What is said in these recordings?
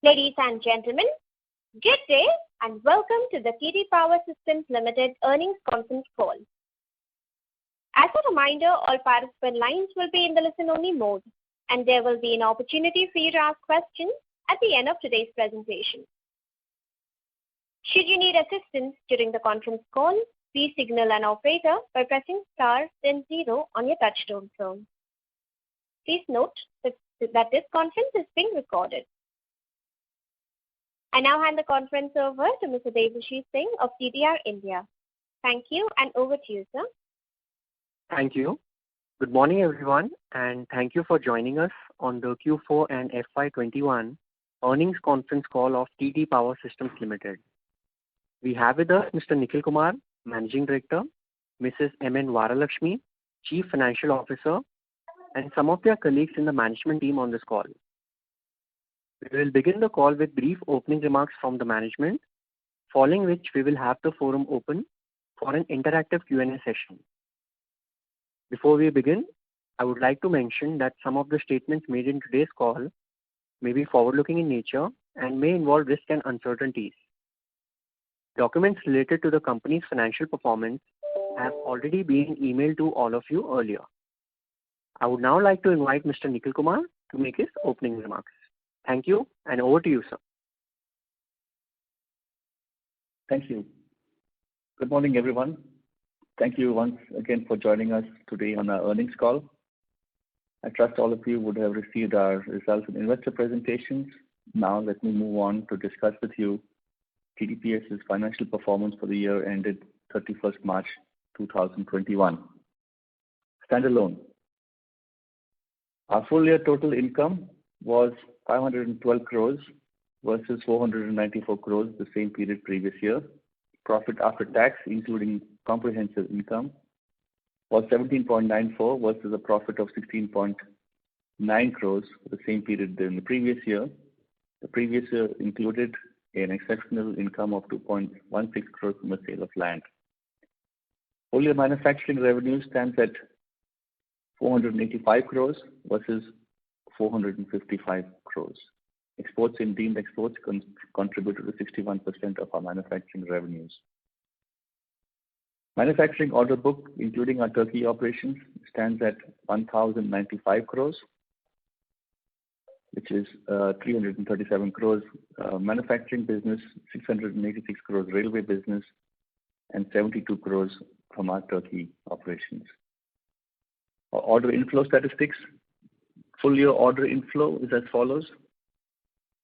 Ladies and gentlemen, good day and welcome to the TD Power Systems Limited earnings conference call. As a reminder, all participant lines will be in the listen-only mode, and there will be an opportunity for you to ask questions at the end of today's presentation. Should you need assistance during the conference call, please signal an operator by pressing star then 0 on your touchtone phone. Please note that this conference is being recorded. I now hand the conference over to Mr. Devashish Singh of TDR India. Thank you, and over to you, sir. Thank you. Good morning, everyone, and thank you for joining us on the Q4 and FY21 earnings conference call of TD Power Systems Limited. We have with us Mr. Nikhil Kumar, Managing Director, Mrs. M.N. Varalakshmi, Chief Financial Officer, and some of their colleagues in the management team on this call. We will begin the call with brief opening remarks from the management, following which we will have the forum open for an interactive Q&A session. Before we begin, I would like to mention that some of the statements made in today's call may be forward-looking in nature and may involve risks and uncertainties. Documents related to the company's financial performance have already been emailed to all of you earlier. I would now like to invite Mr. Nikhil Kumar to make his opening remarks. Thank you, and over to you, sir. Thank you. Good morning, everyone. Thank you once again for joining us today on our earnings call. I trust all of you would have received our results and investor presentations. Now let me move on to discuss with you TDPS's financial performance for the year ended 31st March 2021. Standalone. Our full year total income was 512 crores versus 494 crores the same period previous year. Profit after tax, including comprehensive income, was 17.94 versus a profit of 16.9 crores for the same period in the previous year. The previous year included an exceptional income of 2.16 crores from the sale of land. Full year manufacturing revenue stands at 485 crores versus 455 crores. Exports and deemed exports contributed to 61% of our manufacturing revenues. Manufacturing order book, including our Turkey operations, stands at 1,095 crores, which is 337 crores manufacturing business, 686 crores railway business, and 72 crores from our Turkey operations. Our order inflow statistics. Full year order inflow is as follows.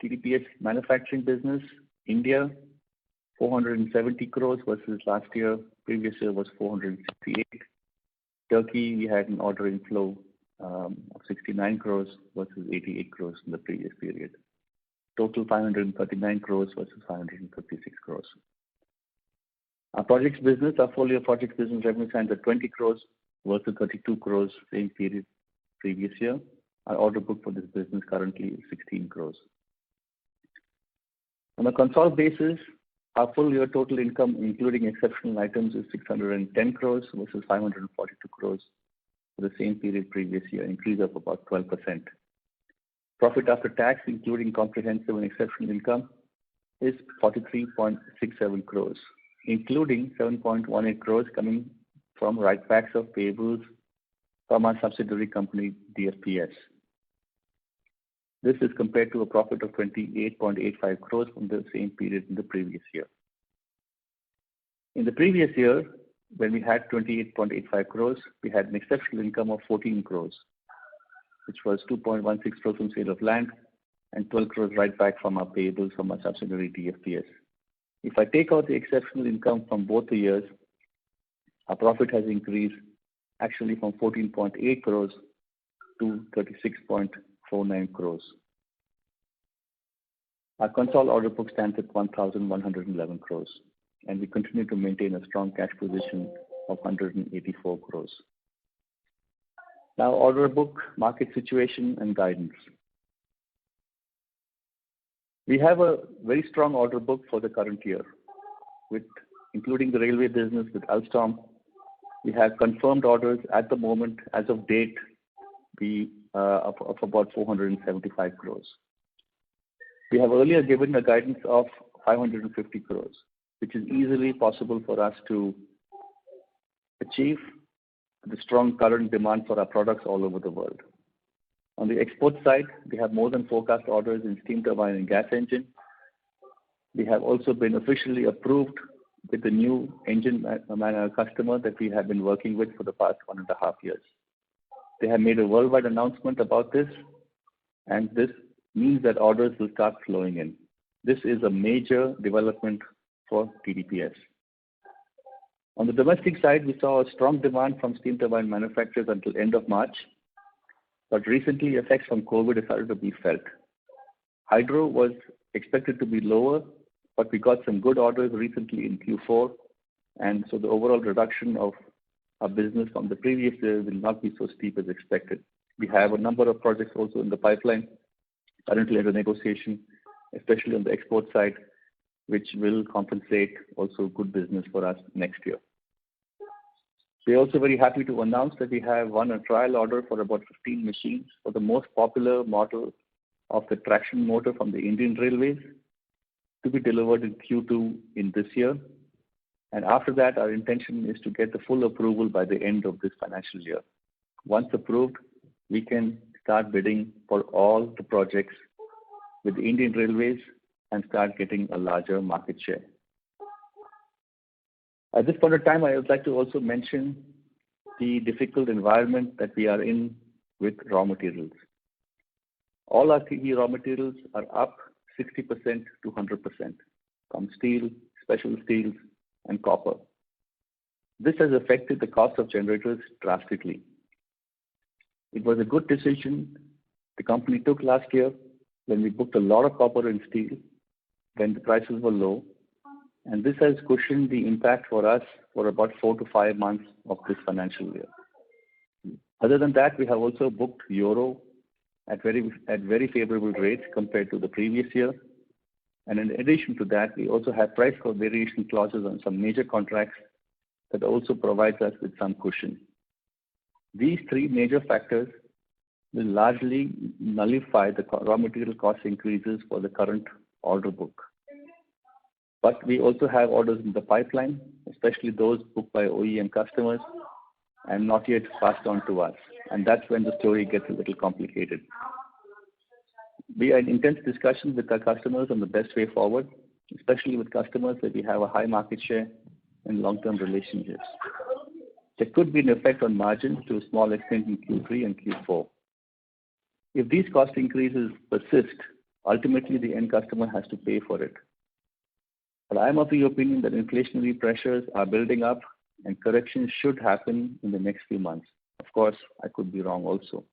TDPS manufacturing business, India, 470 crores versus last year. Previous year was 468. Turkey, we had an order inflow of 69 crores versus 88 crores in the previous period. Total 539 crores versus 556 crores. Our projects business, our full year projects business revenue stands at 20 crores versus 32 crores same period previous year. Our order book for this business currently is 16 crores. On a consolidated basis, our full year total income, including exceptional items, is 610 crores versus 542 crores for the same period previous year, increase of about 12%. Profit after tax, including comprehensive and exceptional income, is 43.67 crores, including 7.18 crores coming from write-backs of payables from our subsidiary company, DFPS. This is compared to a profit of 28.85 crores from the same period in the previous year. In the previous year, when we had 28.85 crores, we had an exceptional income of 14 crores, which was 2.16 crores from sale of land and 12 crores right back from our payables from our subsidiary DFPS. If I take out the exceptional income from both the years, our profit has increased actually from 14.8 crores to 36.49 crores. Our consolidated order book stands at 1,111 crores, and we continue to maintain a strong cash position of 184 crores. Now, order book, market situation, and guidance. We have a very strong order book for the current year, with including the railway business with Alstom. We have confirmed orders at the moment, as of date, of about 475 crores. We have earlier given a guidance of 550 crores, which is easily possible for us to achieve the strong current demand for our products all over the world. On the export side, we have more than forecast orders in steam turbine and gas engine. We have also been officially approved with the new engine customer that we have been working with for the past 1.5 years. They have made a worldwide announcement about this, and this means that orders will start flowing in. This is a major development for TDPS. On the domestic side, we saw a strong demand from steam turbine manufacturers until end of March, but recently effects from COVID have started to be felt. Hydro was expected to be lower, but we got some good orders recently in Q4, and so the overall reduction of our business from the previous year will not be so steep as expected. We have a number of projects also in the pipeline, currently under negotiation, especially on the export side, which will compensate also good business for us next year. We are also very happy to announce that we have won a trial order for about 15 machines for the most popular model of the traction motor from the Indian Railways to be delivered in Q2 in this year. And after that, our intention is to get the full approval by the end of this financial year. Once approved, we can start bidding for all the projects with the Indian Railways and start getting a larger market share. At this point of time, I would like to also mention the difficult environment that we are in with raw materials. All our key raw materials are up 60% to 100% from steel, special steels, and copper. This has affected the cost of generators drastically. It was a good decision the company took last year when we booked a lot of copper and steel when the prices were low, and this has cushioned the impact for us for about 4 to 5 months of this financial year. Other than that, we have also booked euro at very favorable rates compared to the previous year. And in addition to that, we also have price variation clauses on some major contracts that also provides us with some cushion. These three major factors will largely nullify the raw material cost increases for the current order book. But we also have orders in the pipeline, especially those booked by OEM customers and not yet passed on to us. And that's when the story gets a little complicated. We are in intense discussions with our customers on the best way forward, especially with customers that we have a high market share and long-term relationships. There could be an effect on margins to a small extent in Q3 and Q4. If these cost increases persist, ultimately the end customer has to pay for it. But I am of the opinion that inflationary pressures are building up and corrections should happen in the next few months. Of course, I could be wrong also.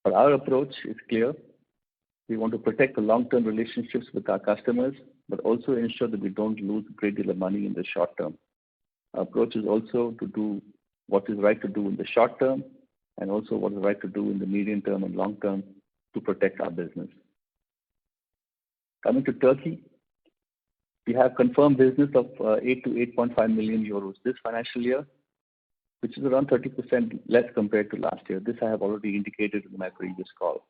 But our approach is clear. We want to protect the long-term relationships with our customers, but also ensure that we don't lose a great deal of money in the short term. Our approach is also to do what is right to do in the short term and also what is right to do in the medium term and long term to protect our business. Coming to Turkey, we have confirmed business of 8 to 8.5 million euros this financial year, which is around 30% less compared to last year. This I have already indicated in my previous call.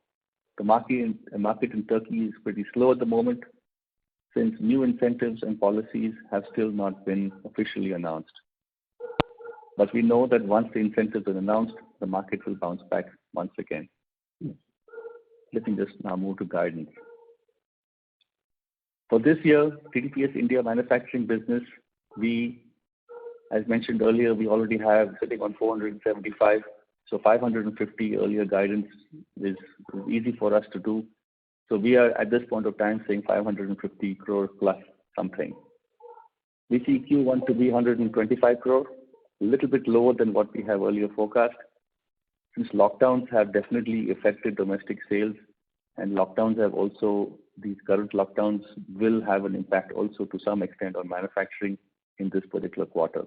The market in Turkey is pretty slow at the moment since new incentives and policies have still not been officially announced. But we know that once the incentives are announced, the market will bounce back once again. Let me just now move to guidance. For this year, TDPS India manufacturing business, as mentioned earlier, we already have sitting on 475. So 550 earlier guidance is easy for us to do. So we are at this point of time saying 550 crore plus something. We see Q1 to be 125 crore, a little bit lower than what we have earlier forecast. Since lockdowns have definitely affected domestic sales and these current lockdowns will have an impact also to some extent on manufacturing in this particular quarter.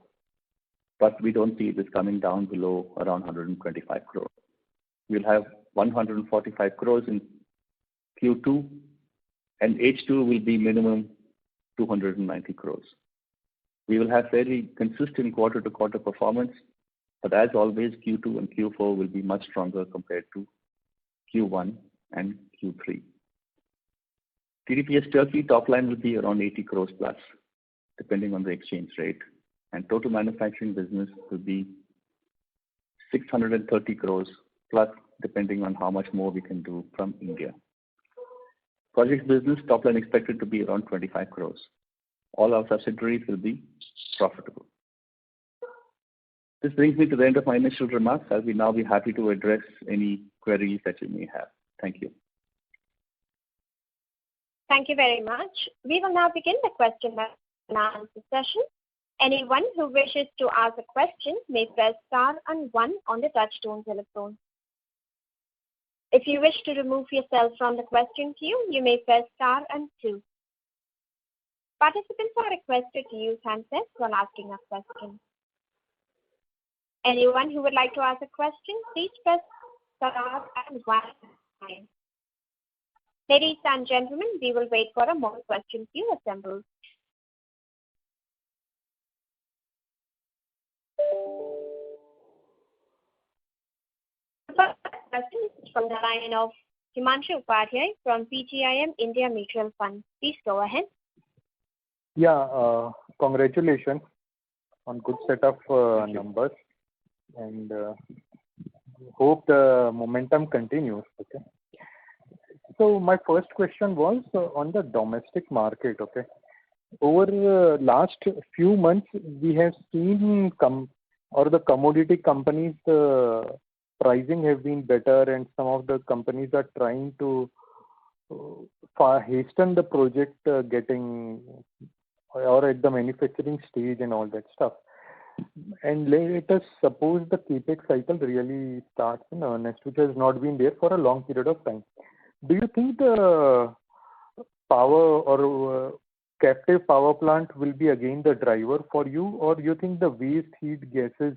But we don't see this coming down below around 125 crore. We'll have 145 crores in Q2 and H2 will be minimum 290 crores. We will have fairly consistent quarter-to-quarter performance, but as always, Q2 and Q4 will be much stronger compared to Q1 and Q3. TDPS Turkey top line will be around 80 crores plus, depending on the exchange rate, and total manufacturing business will be 630 crores plus, depending on how much more we can do from India. Projects business top line expected to be around 25 crores. All our subsidiaries will be profitable. This brings me to the end of my initial remarks. I'll now be happy to address any queries that you may have. Thank you. Thank you very much. We will now begin the question and answer session. Anyone who wishes to ask a question may press star and 1 on the touchtone telephone. If you wish to remove yourself from the question queue, you may press star and 2. Participants are requested to use handsets while asking a question. Anyone who would like to ask a question, please press star and 1. Ladies and gentlemen, we will wait for a more question queue assembles. The first question is from the line of Himanshu Upadhyay from PGIM India Mutual Fund. Please go ahead. Yeah, congratulations on good set of numbers, and hope the momentum continues. Okay. So my first question was on the domestic market. Okay. Over the last few months, we have seen the commodity companies pricing have been better, and some of the companies are trying to hasten the project getting or at the manufacturing stage and all that stuff. And let us suppose the capex cycle really starts in earnest, which has not been there for a long period of time. Do you think the power or captive power plant will be again the driver for you, or do you think the waste heat gases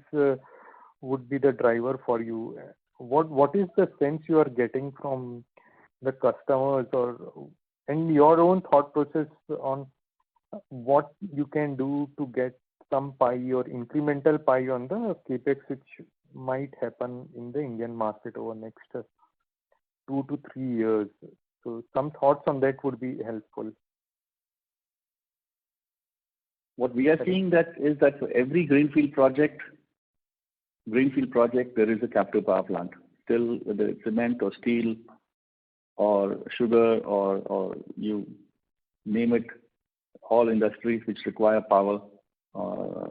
would be the driver for you? What is the sense you are getting from the customers, and your own thought process on what you can do to get some pie or incremental pie on the capex which might happen in the Indian market over next 2 to 3 years? So some thoughts on that would be helpful. What we are seeing is that for every greenfield project, there is a captive power plant. Still, whether it's cement or steel or sugar or you name it, all industries which require power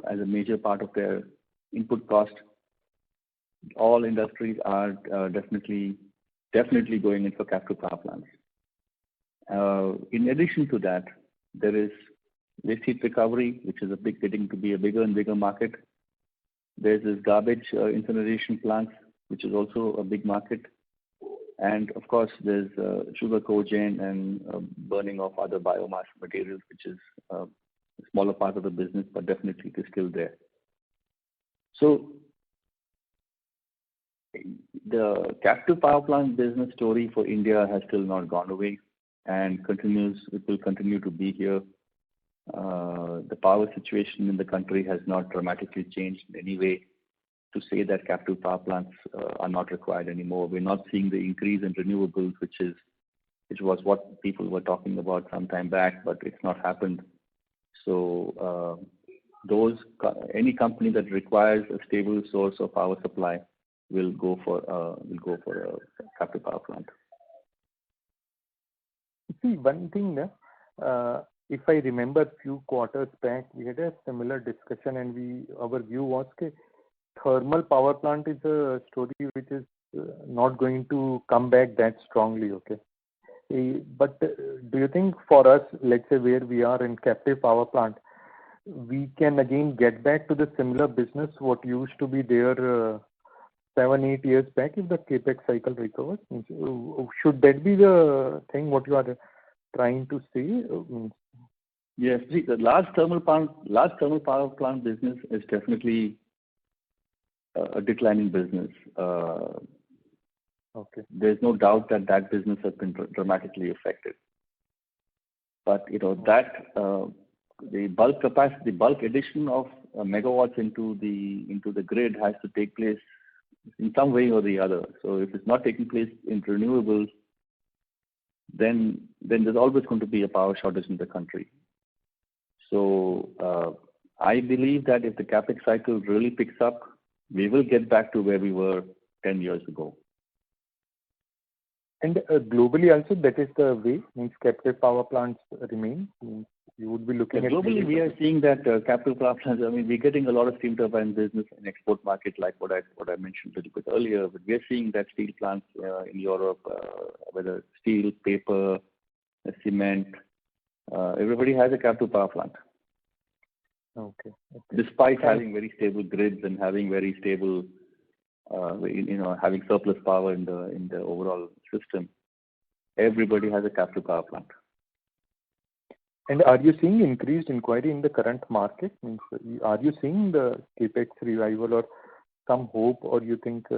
as a major part of their input cost, all industries are definitely going in for captive power plants. In addition to that, there is waste heat recovery, which is getting to be a bigger and bigger market. There's this garbage incineration plants, which is also a big market. And of course, there's sugar cogen and burning of other biomass materials, which is a smaller part of the business, but definitely it is still there. So the captive power plant business story for India has still not gone away and it will continue to be here. The power situation in the country has not dramatically changed in any way to say that captive power plants are not required anymore. We're not seeing the increase in renewables, which was what people were talking about some time back, but it's not happened. So any company that requires a stable source of power supply will go for a captive power plant. See, one thing, if I remember a few quarters back, we had a similar discussion, and our view was that thermal power plant is a story which is not going to come back that strongly. Okay. But do you think for us, let's say where we are in captive power plant, we can again get back to the similar business what used to be there 7-8 years back if the capex cycle recovers? Should that be the thing what you are trying to say? Yes, see, the large thermal power plant business is definitely a declining business. Okay. There's no doubt that business has been dramatically affected. But that the bulk addition of megawatts into the grid has to take place in some way or the other. So if it's not taking place in renewables, then there's always going to be a power shortage in the country. So I believe that if the capex cycle really picks up, we will get back to where we were 10 years ago. And globally also, that is the way, means captive power plants remain. Means you would be looking at globally. We are seeing that captive power plants. I mean, we're getting a lot of steam turbine business in export market, like what I mentioned a little bit earlier. But we are seeing that steel plants in Europe, whether steel, paper, cement, everybody has a captive power plant. Okay. Despite having very stable grids and having very stable, having surplus power in the overall system, everybody has a captive power plant. And are you seeing increased inquiry in the current market? Means, are you seeing the capex revival or some hope, or you think we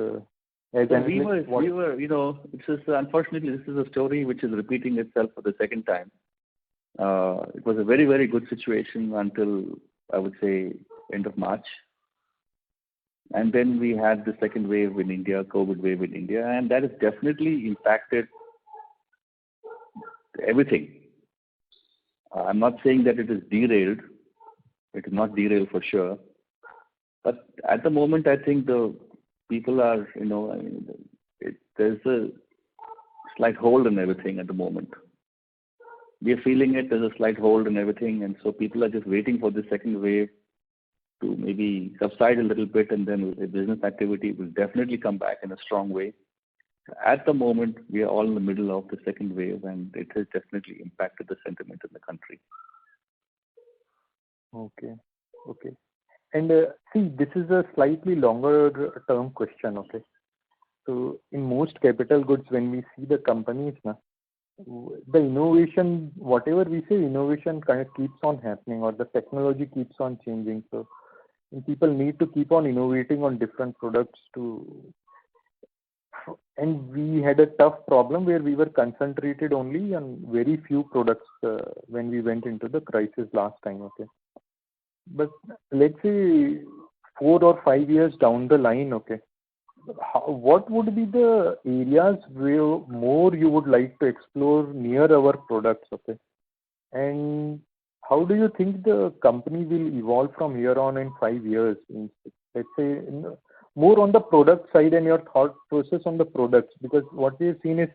were, it's just, unfortunately, this is a story which is repeating itself for the second time. It was a very, very good situation until, I would say, end of March. And then we had the second wave in India, COVID wave in India, and that has definitely impacted everything. I'm not saying that it is derailed. It is not derailed for sure. But at the moment, I think the people are, there's a slight hold on everything at the moment. We are feeling it. There's a slight hold on everything, and so people are just waiting for the second wave to maybe subside a little bit, and then the business activity will definitely come back in a strong way. At the moment, we are all in the middle of the second wave, and it has definitely impacted the sentiment in the country. Okay. And see, this is a slightly longer term question, okay? So in most capital goods, when we see the companies, the innovation, whatever we say, innovation kind of keeps on happening, or the technology keeps on changing. So people need to keep on innovating on different products and we had a tough problem where we were concentrated only on very few products when we went into the crisis last time, okay? But let's say 4 or 5 years down the line, okay, what would be the areas where more you would like to explore near our products, okay? And how do you think the company will evolve from here on in 5 years? Let's say more on the product side and your thought process on the products, because what we have seen is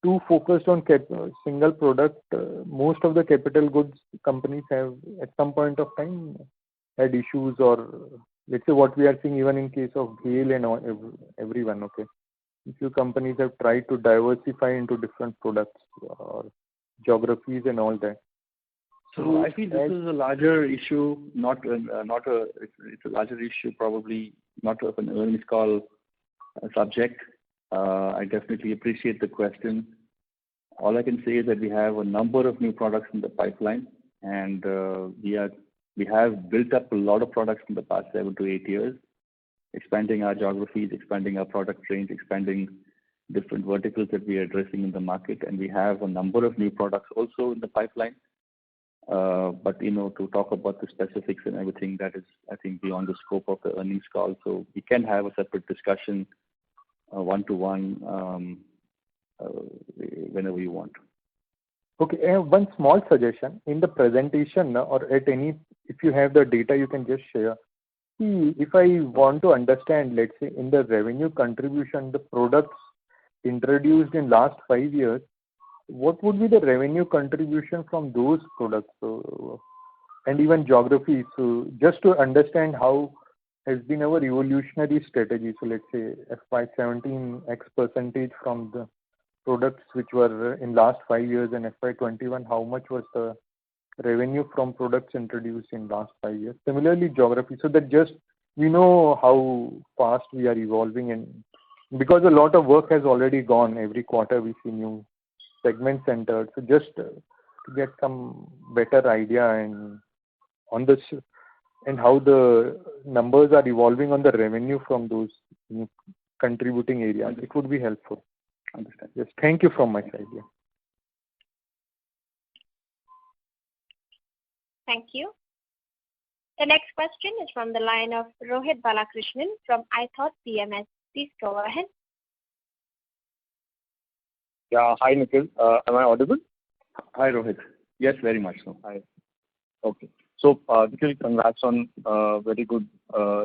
too focused on single product. Most of the capital goods companies have at some point of time had issues, or let's say what we are seeing even in case of GAIL and everyone, okay? A few companies have tried to diversify into different products or geographies and all that. So I think this is a larger issue, it's a larger issue, probably not of an earnings call subject. I definitely appreciate the question. All I can say is that we have a number of new products in the pipeline, and we have built up a lot of products in the past 7 to 8 years, expanding our geographies, expanding our product range, expanding different verticals that we are addressing in the market, and we have a number of new products also in the pipeline. But to talk about the specifics and everything, that is, I think, beyond the scope of the earnings call. So we can have a separate discussion, one-to-one, whenever you want. Okay, I have one small suggestion. In the presentation or at any, if you have the data, you can just share. See, if I want to understand, let's say, in the revenue contribution, the products introduced in last 5 years, what would be the revenue contribution from those products, and even geography? So just to understand how has been our evolutionary strategy. So let's say FY17 X% from the products which were in last 5 years, and FY21, how much was the revenue from products introduced in last 5 years? Similarly, geography, so that just we know how fast we are evolving, and because a lot of work has already gone, every quarter we see new segments entered. So just to get some better idea and on this and how the numbers are evolving on the revenue from those contributing areas, it would be helpful. Understand. Yes, thank you from my side. Yeah. Thank you. The next question is from the line of Rohit Balakrishnan from iThought PMS. Please go ahead. Yeah. Hi, Nikhil. Am I audible? Hi, Rohit. Yes, very much so. Hi. Okay. So, Nikhil, congrats on very good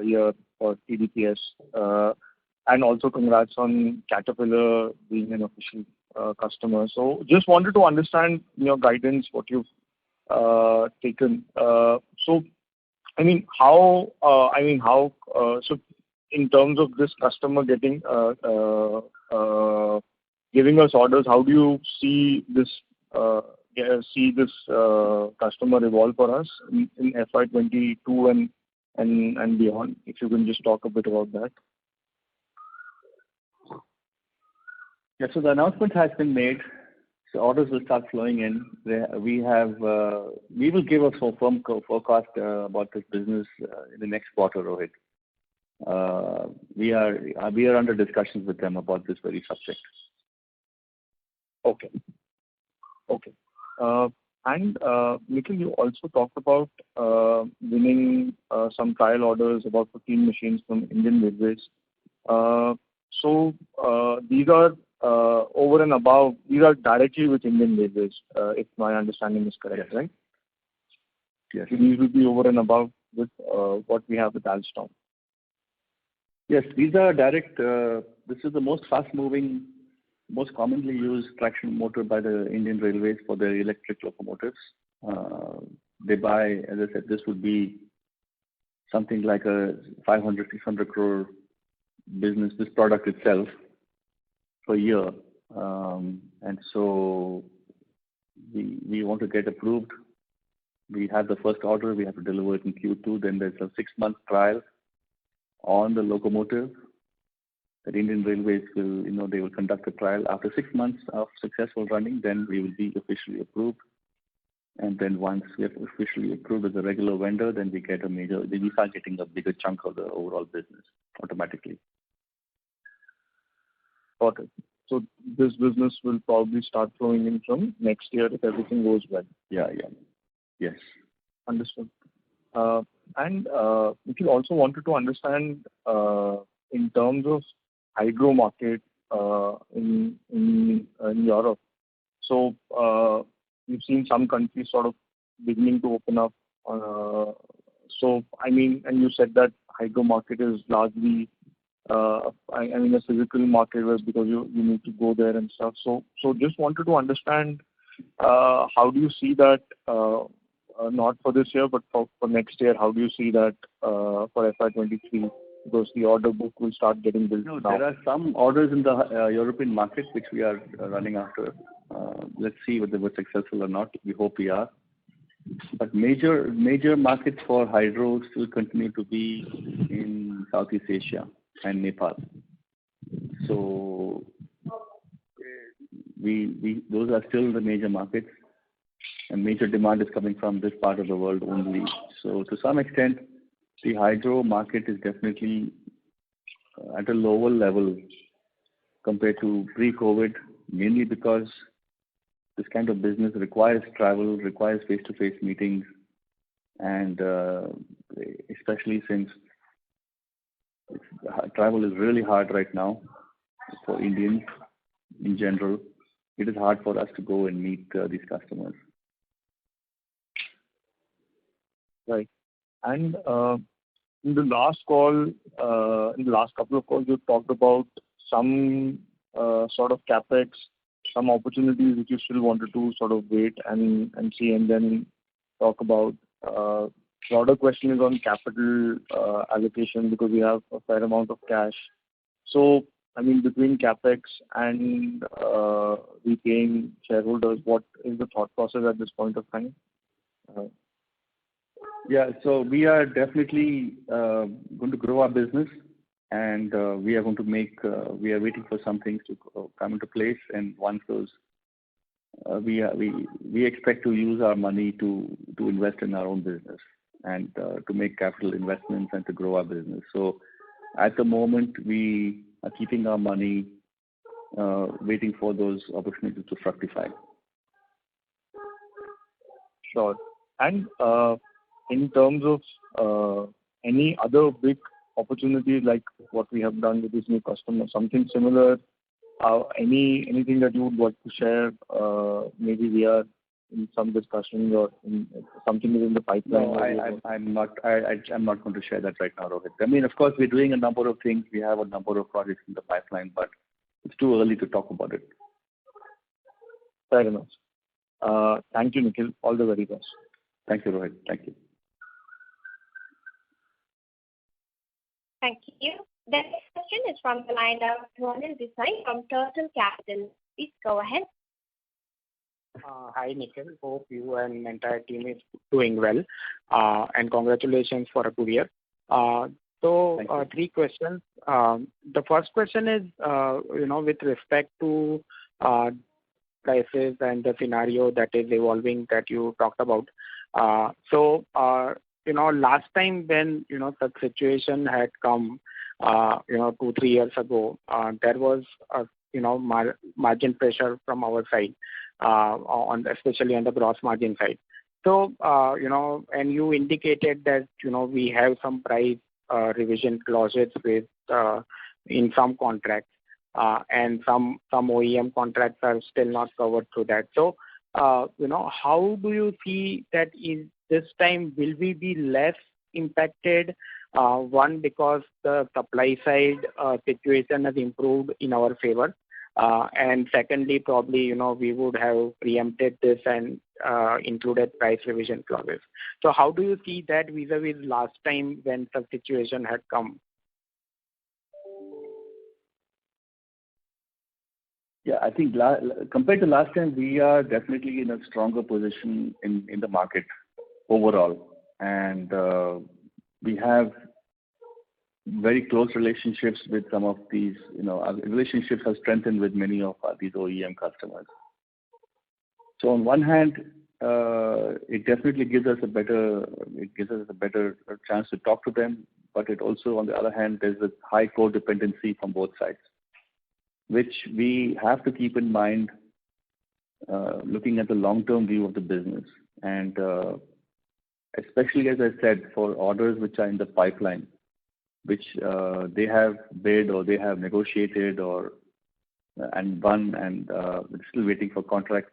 year for TDPS. And also congrats on Caterpillar being an official customer. So just wanted to understand your guidance, what you've taken. So, so in terms of this customer getting giving us orders, how do you see this customer evolve for us in FY22 and beyond? If you can just talk a bit about that. Yeah, so the announcement has been made. So orders will start flowing in. We will give a firm forecast about this business in the next quarter, Rohit. We are under discussions with them about this very subject. Okay. And Nikhil, you also talked about winning some trial orders, about 15 machines from Indian Railways. So these are over and above, these are directly with Indian Railways, if my understanding is correct, Yes. right? Yes. So these will be over and above with what we have with Alstom. Yes, these are direct. This is the most fast-moving, most commonly used traction motor by the Indian Railways for their electric locomotives. They buy, as I said, this would be something like a 500-600 crore business, this product itself, per year. And so we want to get approved. We have the first order, we have to deliver it in Q2, then there's a 6-month trial on the locomotive. The Indian Railways will, they will conduct a trial. After 6 months of successful running, then we will be officially approved. And then once we are officially approved as a regular vendor, then we start getting a bigger chunk of the overall business automatically. Got it. So this business will probably start flowing in from next year if everything goes well. Yeah. Yes. Understood. And Nikhil, also wanted to understand in terms of hydro market in Europe. So we've seen some countries sort of beginning to open up. So and you said that hydro market is largely a physical market because you need to go there and stuff. So just wanted to understand how do you see that not for this year but for next year? How do you see that for FY23? Because the order book will start getting built now. There are some orders in the European market which we are running after. Let's see whether we're successful or not. We hope we are. But major markets for hydro still continue to be in Southeast Asia and Nepal. So those are still the major markets, and major demand is coming from this part of the world only. So to some extent, the hydro market is definitely at a lower level compared to pre-COVID, mainly because this kind of business requires travel, requires face-to-face meetings, and especially since travel is really hard right now for Indians in general. It is hard for us to go and meet these customers. Right. And in the last couple of calls, you talked about some sort of capex, some opportunities which you still wanted to sort of wait and see and then talk about. The other question is on capital allocation because we have a fair amount of cash. So, between capex and repaying shareholders, what is the thought process at this point of time? Yeah, so we are definitely going to grow our business, and we are going to we are waiting for some things to come into place, and once those, we expect to use our money to invest in our own business and to make capital investments and to grow our business. So at the moment, we are keeping our money, waiting for those opportunities to fructify. Sure. And in terms of any other big opportunities like what we have done with this new customer, something similar Anything that you would want to share? Maybe we are in some discussions or something is in the pipeline. No, I'm not going to share that right now, Rohit. I mean, of course, we're doing a number of things. We have a number of projects in the pipeline, but it's too early to talk about it. Fair enough. Thank you, Nikhil. All the very best. Thank you, Rohit. Thank you. Thank you. The next question is from the line of Dhwanil Desai from Turtle Capital. Please go ahead. Hi, Nikhil. Hope you and entire team is doing well. And congratulations for a good year. Three questions. The first question is, with respect to prices and the scenario that is evolving that you talked about. Last time when, such situation had come, 2-3 years ago, there was, margin pressure from our side, especially on the gross margin side. And you indicated that, we have some price revision clauses with in some contracts, and some OEM contracts are still not covered through that. How do you see that in this time, will we be less impacted? One, because the supply side situation has improved in our favor. And secondly, probably, we would have preempted this and included price revision clauses. So how do you see that vis-a-vis last time when such situation had come? Yeah, I think compared to last time, we are definitely in a stronger position in the market overall. And we have very close relationships with some of these, our relationships have strengthened with many of these OEM customers. So on one hand, it definitely gives us a better chance to talk to them. But it also, on the other hand, there's a high codependency from both sides, which we have to keep in mind looking at the long-term view of the business. And especially, as I said, for orders which are in the pipeline, which they have bid or they have negotiated and won, and we're still waiting for contract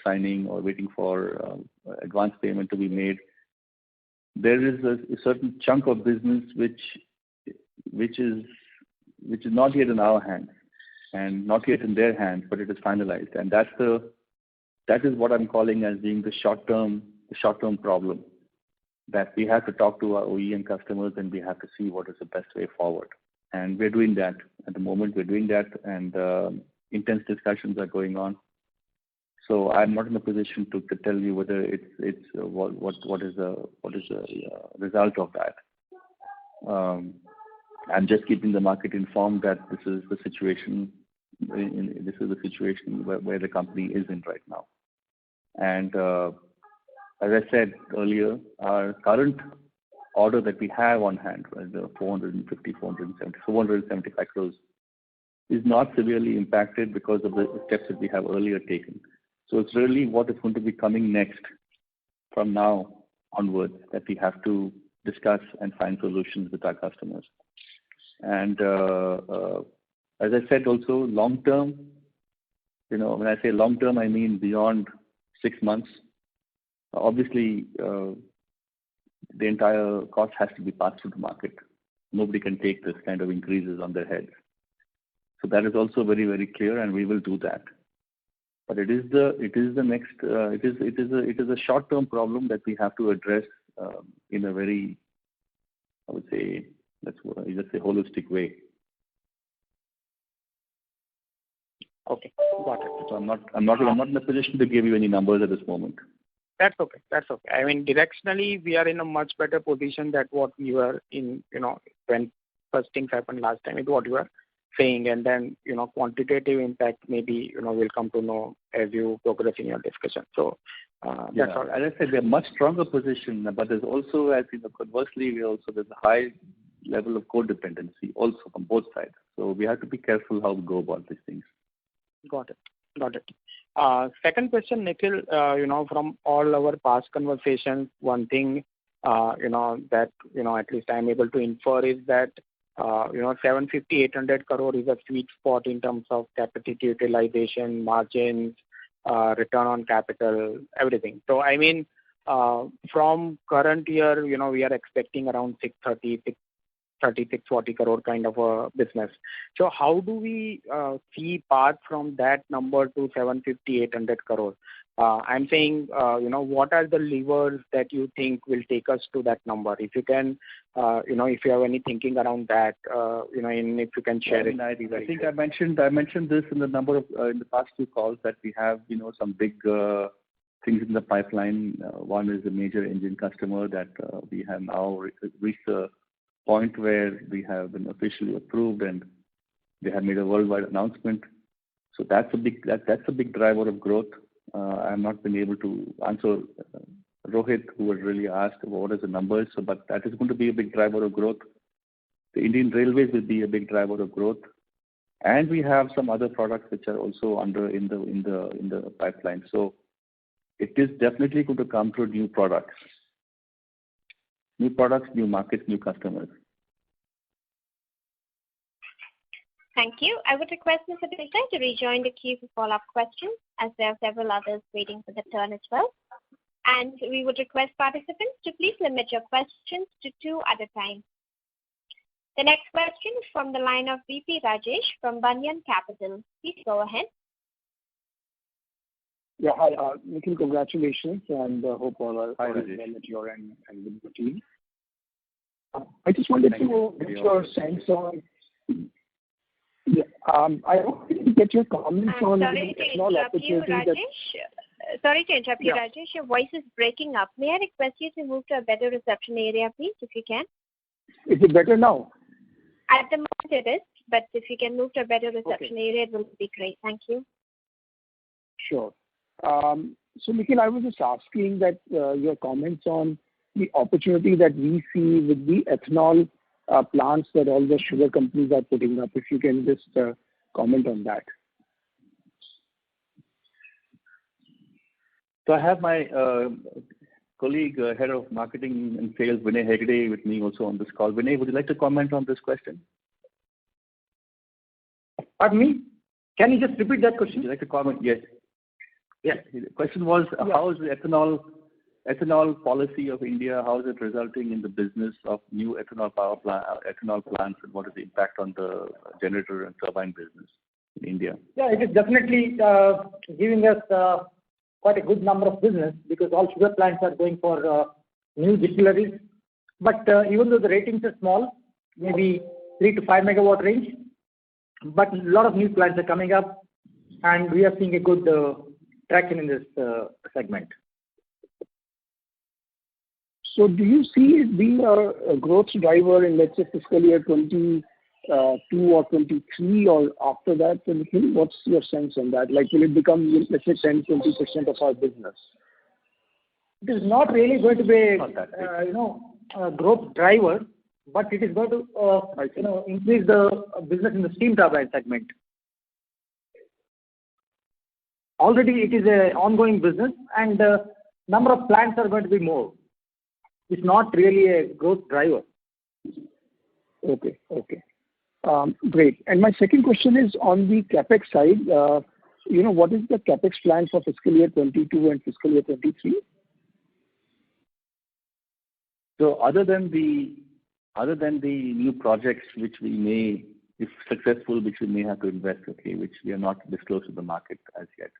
signing or waiting for advance payment to be made. There is a certain chunk of business which is not yet in our hands and not yet in their hands, but it is finalized. And that is what I'm calling as being the short-term problem, that we have to talk to our OEM customers and we have to see what is the best way forward. And we're doing that. At the moment, we're doing that, and intense discussions are going on. So I'm not in a position to tell you whether it's what is the result of that. I'm just keeping the market informed that this is the situation. This is the situation where the company is in right now. And as I said earlier, our current order that we have on hand, the 475 crores, is not severely impacted because of the steps that we have earlier taken. So it's really what is going to be coming next from now onwards that we have to discuss and find solutions with our customers. And as I said also, long term, when I say long term, I mean beyond 6 months. Obviously, the entire cost has to be passed through the market. Nobody can take this kind of increases on their heads. So that is also very, very clear, and we will do that. But it is a short-term problem that we have to address in a very, I would say, let's say holistic way. Okay, got it. So I'm not in a position to give you any numbers at this moment. That's okay. I mean, directionally, we are in a much better position than what we were in, when first things happened last time, is what you are saying. And then, quantitative impact maybe, we'll come to know as you progress in your discussion. So that's all. As I said, we're much stronger position, but there's also, conversely, there's a high level of codependency also from both sides. So we have to be careful how we go about these things. Got it. Second question, Nikhil, from all our past conversations, one thing, that, at least I'm able to infer is that 750, 800 crore is a sweet spot in terms of capacity utilization, margins, return on capital, everything. So, I mean, from current year, we are expecting around 640 crore kind of a business. So how do we see path from that number to 750, 800 crore? I'm saying, what are the levers that you think will take us to that number? If you can, if you have any thinking around that, and if you can share it. I think I mentioned this in the number of in the past two calls that we have, some big things in the pipeline. One is a major engine customer that we have now reached the point where we have been officially approved and they have made a worldwide announcement. So that's a big driver of growth. I have not been able to answer Rohit, who had really asked what are the numbers. So, but that is going to be a big driver of growth. The Indian Railways will be a big driver of growth, and we have some other products which are also in the pipeline. So it is definitely going to come through new products, new markets, new customers. Thank you. I would request Mr. Desai to rejoin the queue for follow-up questions, as there are several others waiting for the turn as well. And we would request participants to please limit your questions to 2 at a time. The next question is from the line of VP Rajesh from Banyan Capital. Please go ahead. Yeah, hi, Nikhil, congratulations, and hope all are well at your end and with the team. I just wanted to get your sense on. Yeah, I wanted to get your comments on the ethanol opportunity. Sorry to interrupt you, Yeah. Rajesh. Your voice is breaking up. May I request you to move to a better reception area, please, if you can? Is it better now? At the moment it is, but if you can move to a better reception area, it will be great. Thank you. Sure. So, Nikhil, I was just asking that your comments on the opportunity that we see with the ethanol plants that all the sugar companies are putting up. If you can just comment on that. So I have my colleague, head of marketing and sales, Vinay Hegde, with me also on this call. Vinay, would you like to comment on this question? Pardon me? Can you just repeat that question? Would you like to comment? Yes. Yes. The question was, how is the ethanol policy of India, how is it resulting in the business of new ethanol plants, and what is the impact on the generator and turbine business in India? Yeah, it is definitely giving us quite a good number of business, because all sugar plants are going for new distilleries. But even though the ratings are small, maybe 3 to 5 megawatt range, but a lot of new plants are coming up, and we are seeing a good traction in this segment. So do you see it being a growth driver in, let's say, fiscal year 22 or 23, or after that? Nikhil, what's your sense on that? Like, will it become, let's say, 10-20% of our business? It is not really going to be, a growth driver, but it is going to, increase the business in the steam turbine segment. Already it is an ongoing business, and number of plants are going to be more. It's not really a growth driver. Okay. Great. And my second question is on the capex side. What is the capex plan for fiscal year 22 and fiscal year 23? So other than the new projects which we may, if successful, which we may have to invest, which we are not disclosed to the market as yet.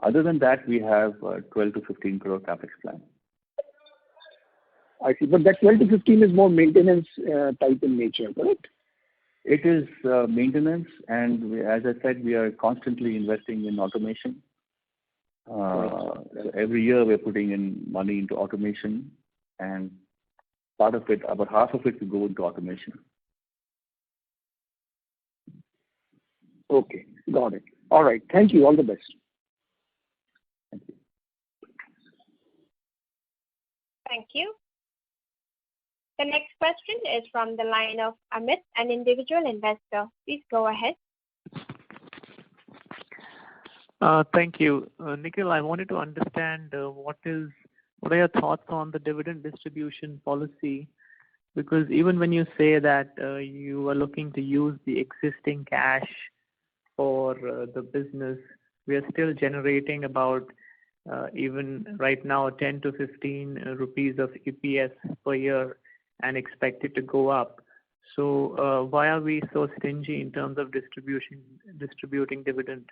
Other than that, we have 12 to 15 crore capex plan. I see. But that 12 to 15 is more maintenance type in nature, correct? It is maintenance, and as I said, we are constantly investing in automation. So every year we're putting in money into automation, and part of it, about half of it, will go into automation. Okay, got it. All right. Thank you. All the best. Thank you. Thank you. The next question is from the line of Amit, an individual investor. Please go ahead. Thank you. Nikhil, I wanted to understand what are your thoughts on the dividend distribution policy, Because even when you say that you are looking to use the existing cash for the business, we are still generating about even right now 10 to 15 rupees of EPS per year and expect it to go up. So why are we so stingy in terms of distributing dividend?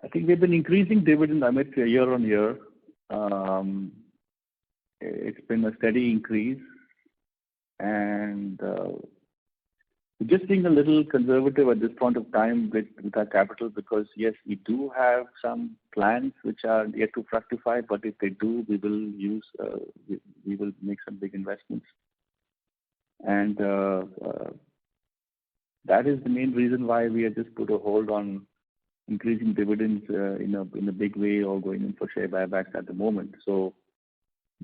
I think we've been increasing dividend, Amit, year on year. It's been a steady increase, and we're just being a little conservative at this point of time with our capital, because yes, we do have some plans which are yet to fructify, but if they do, we will make some big investments, and that is the main reason why we have just put a hold on increasing dividends in a big way or going in for share buybacks at the moment. So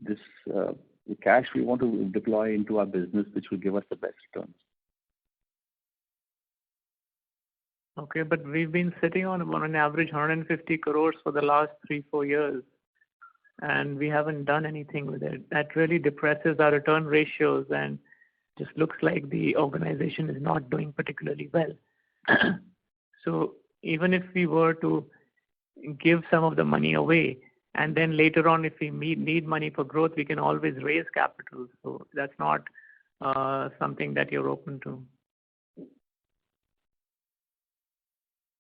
this the cash we want to deploy into our business, which will give us the best returns. Okay, but we've been sitting on an average 150 crores for the last 3-4 years, and we haven't done anything with it. That really depresses our return ratios and just looks like the organization is not doing particularly well. So even if we were to give some of the money away, and then later on, if we need money for growth, we can always raise capital. So that's not something that you're open to.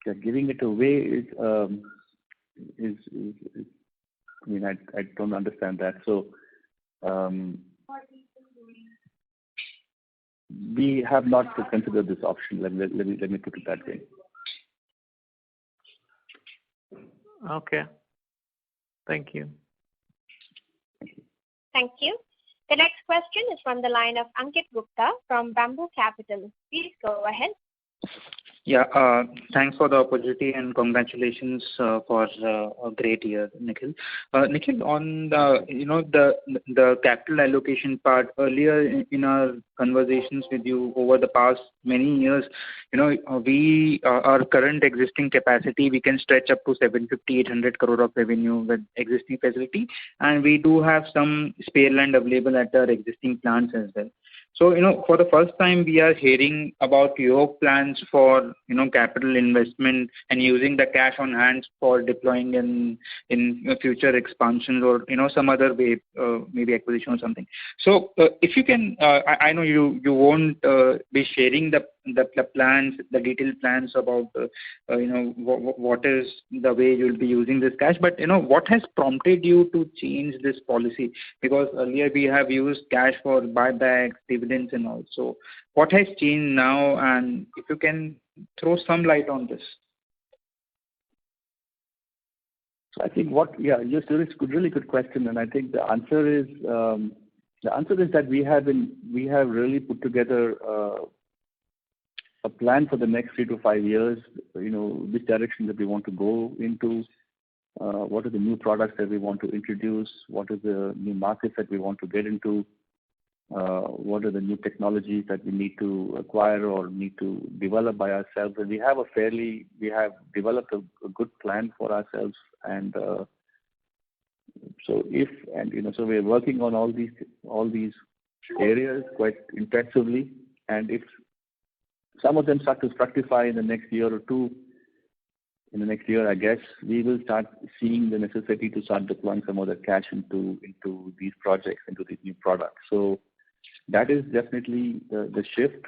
Yeah, giving it away is I mean, I don't understand that. So we have not considered this option. Let me put it that way. Okay. Thank you. Thank you. The next question is from the line of Ankit Gupta from Bamboo Capital. Please go ahead. Yeah, thanks for the opportunity and congratulations for a great year, Nikhil. Nikhil, on the capital allocation part, earlier in our conversations with you over the past many years, our current existing capacity, we can stretch up to 750-800 crore of revenue with existing facility, and we do have some spare land available at our existing plants as well. So, for the first time, we are hearing about your plans for, capital investment and using the cash on hand for deploying in future expansions or, some other way, maybe acquisition or something. So, if you can, I know you won't be sharing the plans, the detailed plans about, what is the way you'll be using this cash, but, what has prompted you to change this policy? Because earlier we have used cash for buybacks, dividends and all. So what has changed now, and if you can throw some light on this? So I think it's a really good question, and I think the answer is that we have really put together a plan for the next 3 to 5 years. Which direction that we want to go into, what are the new products that we want to introduce, what are the new markets that we want to get into, what are the new technologies that we need to acquire or need to develop by ourselves. And we have developed a good plan for ourselves, and so we're working on all these areas quite intensively, and if some of them start to fructify in the next year or two, in the next year, I guess, we will start seeing the necessity to start deploying some of the cash into these projects, into these new products. So that is definitely the shift.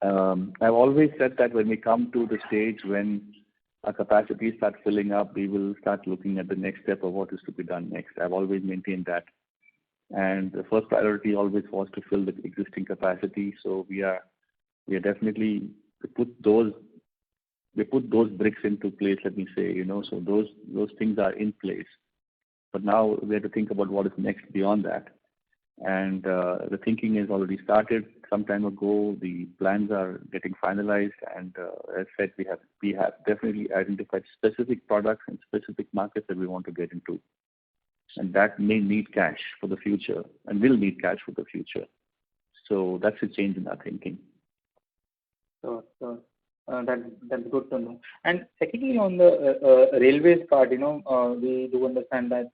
I've always said that when we come to the stage when our capacity starts filling up, we will start looking at the next step of what is to be done next. I've always maintained that. And the first priority always was to fill the existing capacity. So we definitely put those bricks into place, let me say, so those things are in place. But now we have to think about what is next beyond that. And the thinking has already started some time ago. The plans are getting finalized, and as said, we have definitely identified specific products and specific markets that we want to get into, and that may need cash for the future and will need cash for the future. So that's a change in our thinking. Sure. That's good to know. And secondly, on the railways part, we do understand that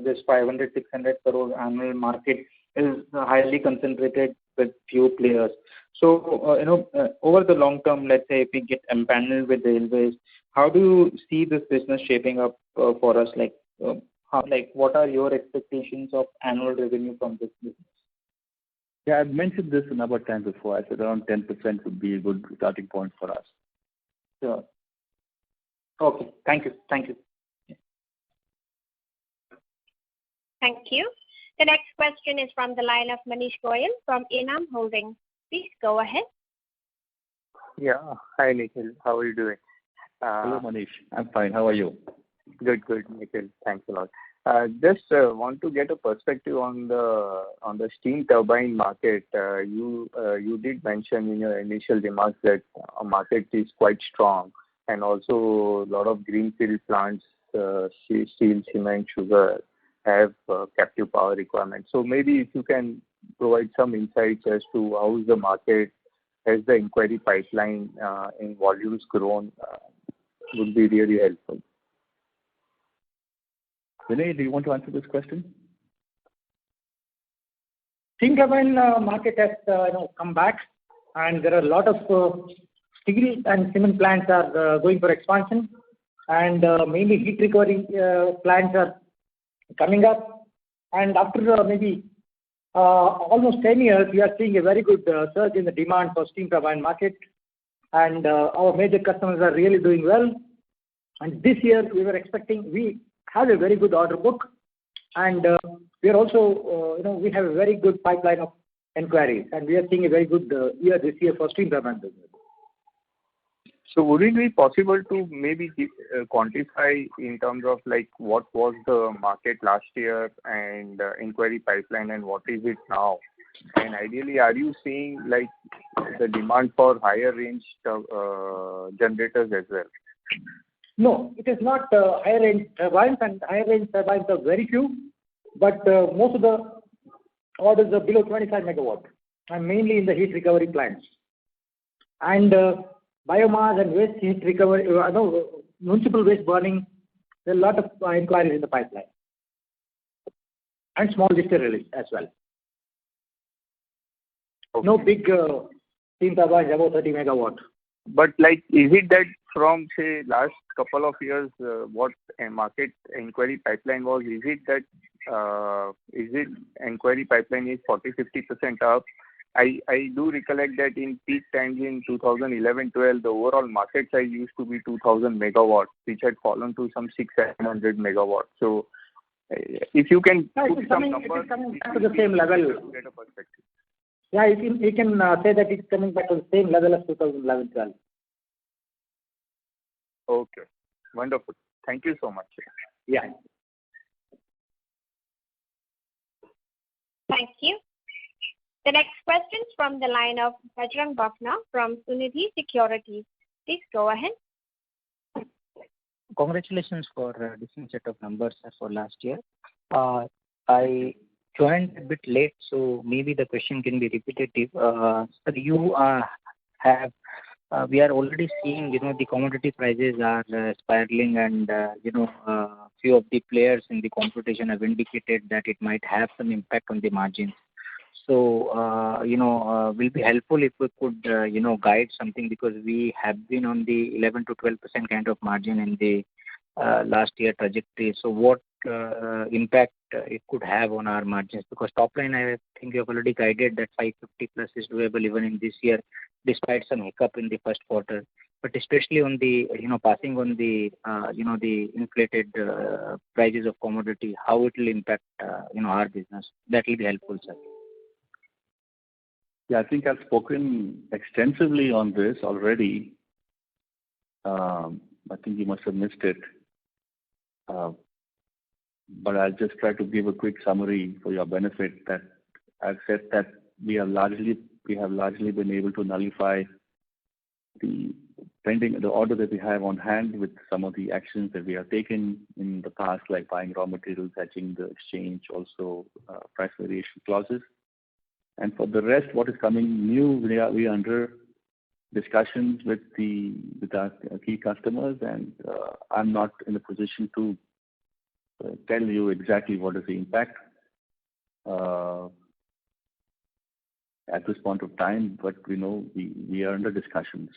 this 500-600 crore annual market is highly concentrated with few players. So, over the long term, let's say if we get empaneled with railways, how do you see this business shaping up for us? What are your expectations of annual revenue from this business? Yeah, I've mentioned this a number of times before. I said around 10% would be a good starting point for us. Sure. Okay. Thank you. Thank you. The next question is from the line of Manish Goyal from Enam Holdings. Please go ahead. Yeah. Hi, Nikhil. How are you doing? Hello, Manish. I'm fine. How are you? Good, Nikhil. Thanks a lot. Just want to get a perspective on the steam turbine market. You did mention in your initial remarks that our market is quite strong, and also a lot of greenfield plants, steel, cement, sugar, have captive power requirements. So maybe if you can provide some insights as to how is the market, has the inquiry pipeline in volumes grown, would be really helpful. Vinay, do you want to answer this question? Steam turbine market has come back, and there are a lot of steel and cement plants are going for expansion, and mainly heat recovery plants are coming up. And after maybe almost 10 years, we are seeing a very good surge in the demand for steam turbine market, and our major customers are really doing well. And this year we have a very good order book, and we are also we have a very good pipeline of inquiries, and we are seeing a very good year this year for steam turbine business. So would it be possible to maybe quantify in terms of what was the market last year and inquiry pipeline, and what is it now? And ideally, are you seeing the demand for higher range generators as well? No, it is not higher range turbines, and higher range turbines are very few, but most of the orders are below 25 megawatt, and mainly in the heat recovery plants. And biomass and waste heat recovery, municipal waste burning, there are a lot of inquiries in the pipeline, and small distilleries as well. Okay. No big steam turbines above 30 megawatt. But is it that from, say, last couple of years, what a market inquiry pipeline was, is it inquiry pipeline is 40-50% up? I do recollect that in peak times in 2011-12, the overall market size used to be 2,000 megawatts, which had fallen to some 600-700 megawatts. So if you can put some numbers, it is coming back to the same level. Get a perspective. Yeah, you can say that it's coming back to the same level as 2011-12. Okay, wonderful. Thank you so much. Yeah. Thank you. The next question is from the line of Bajrang Bafna from Sunidhi Securities. Please go ahead. Congratulations for a decent set of numbers for last year. I joined a bit late, so maybe the question can be repetitive. We are already seeing, the commodity prices are spiraling, and few of the players in the competition have indicated that it might have some impact on the margins. So, will be helpful if we could, guide something, because we have been on the 11 to 12% kind of margin in the last year trajectory. So what impact it could have on our margins? Because top line, I think you have already guided that 550 plus is doable even in this year, despite some hiccup in the first quarter. But especially on the, passing on the, the inflated prices of commodity, how it will impact, our business. That will be helpful, sir. Yeah, I think I've spoken extensively on this already. I think you must have missed it. But I'll just try to give a quick summary for your benefit. That I've said that we have largely been able to nullify the order that we have on hand with some of the actions that we have taken in the past, like buying raw materials, hedging the exchange, also price variation clauses. And for the rest, what is coming new, we are under discussions with our key customers, and I'm not in a position to tell you exactly what is the impact at this point of time, but we know we are under discussions.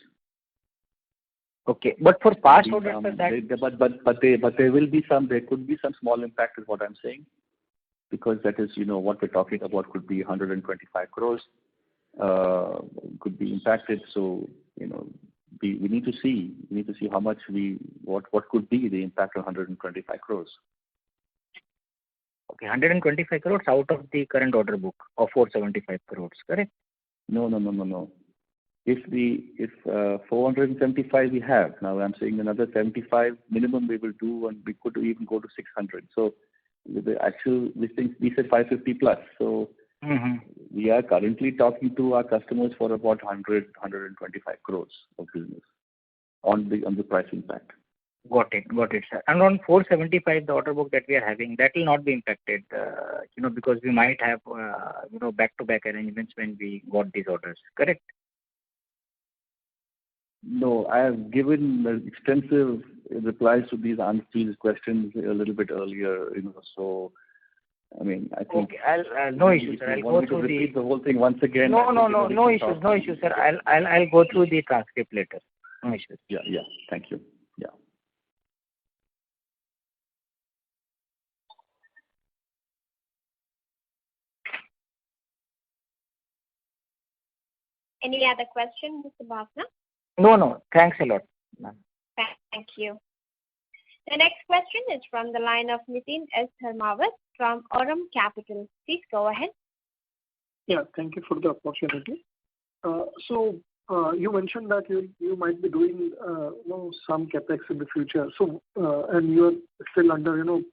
Okay. But for past orders, there will be some, there could be some small impact is what I'm saying, because that is, what we're talking about could be 125 crores, could be impacted. So, we need to see how much what could be the impact of 125 crores. Okay, 125 crores out of the current order book of 475 crores, correct? No. If 475 we have, now I'm saying another 75 minimum we will do, and we could even go to 600. So the actual, we said 550 plus. So we are currently talking to our customers for about 125 crores of business on the price impact. Got it, sir. And on 475, the order book that we are having, that will not be impacted, because we might have, back-to-back arrangements when we got these orders, correct? No, I have given extensive replies to these questions a little bit earlier, so, I mean, I think... Okay, I'll no issues, sir. I'll go through the whole thing once again. No issues, sir. I'll go through the transcript later. No issues. Yeah, thank you. Yeah. Any other question, Mr. Bhavna? No. Thanks a lot, ma'am. Thank you. The next question is from the line of Nitin S. Dharmawat from Aurum Capital. Please go ahead. Yeah, thank you for the opportunity. So you mentioned that you might be doing some capex in the future. So and you are still under in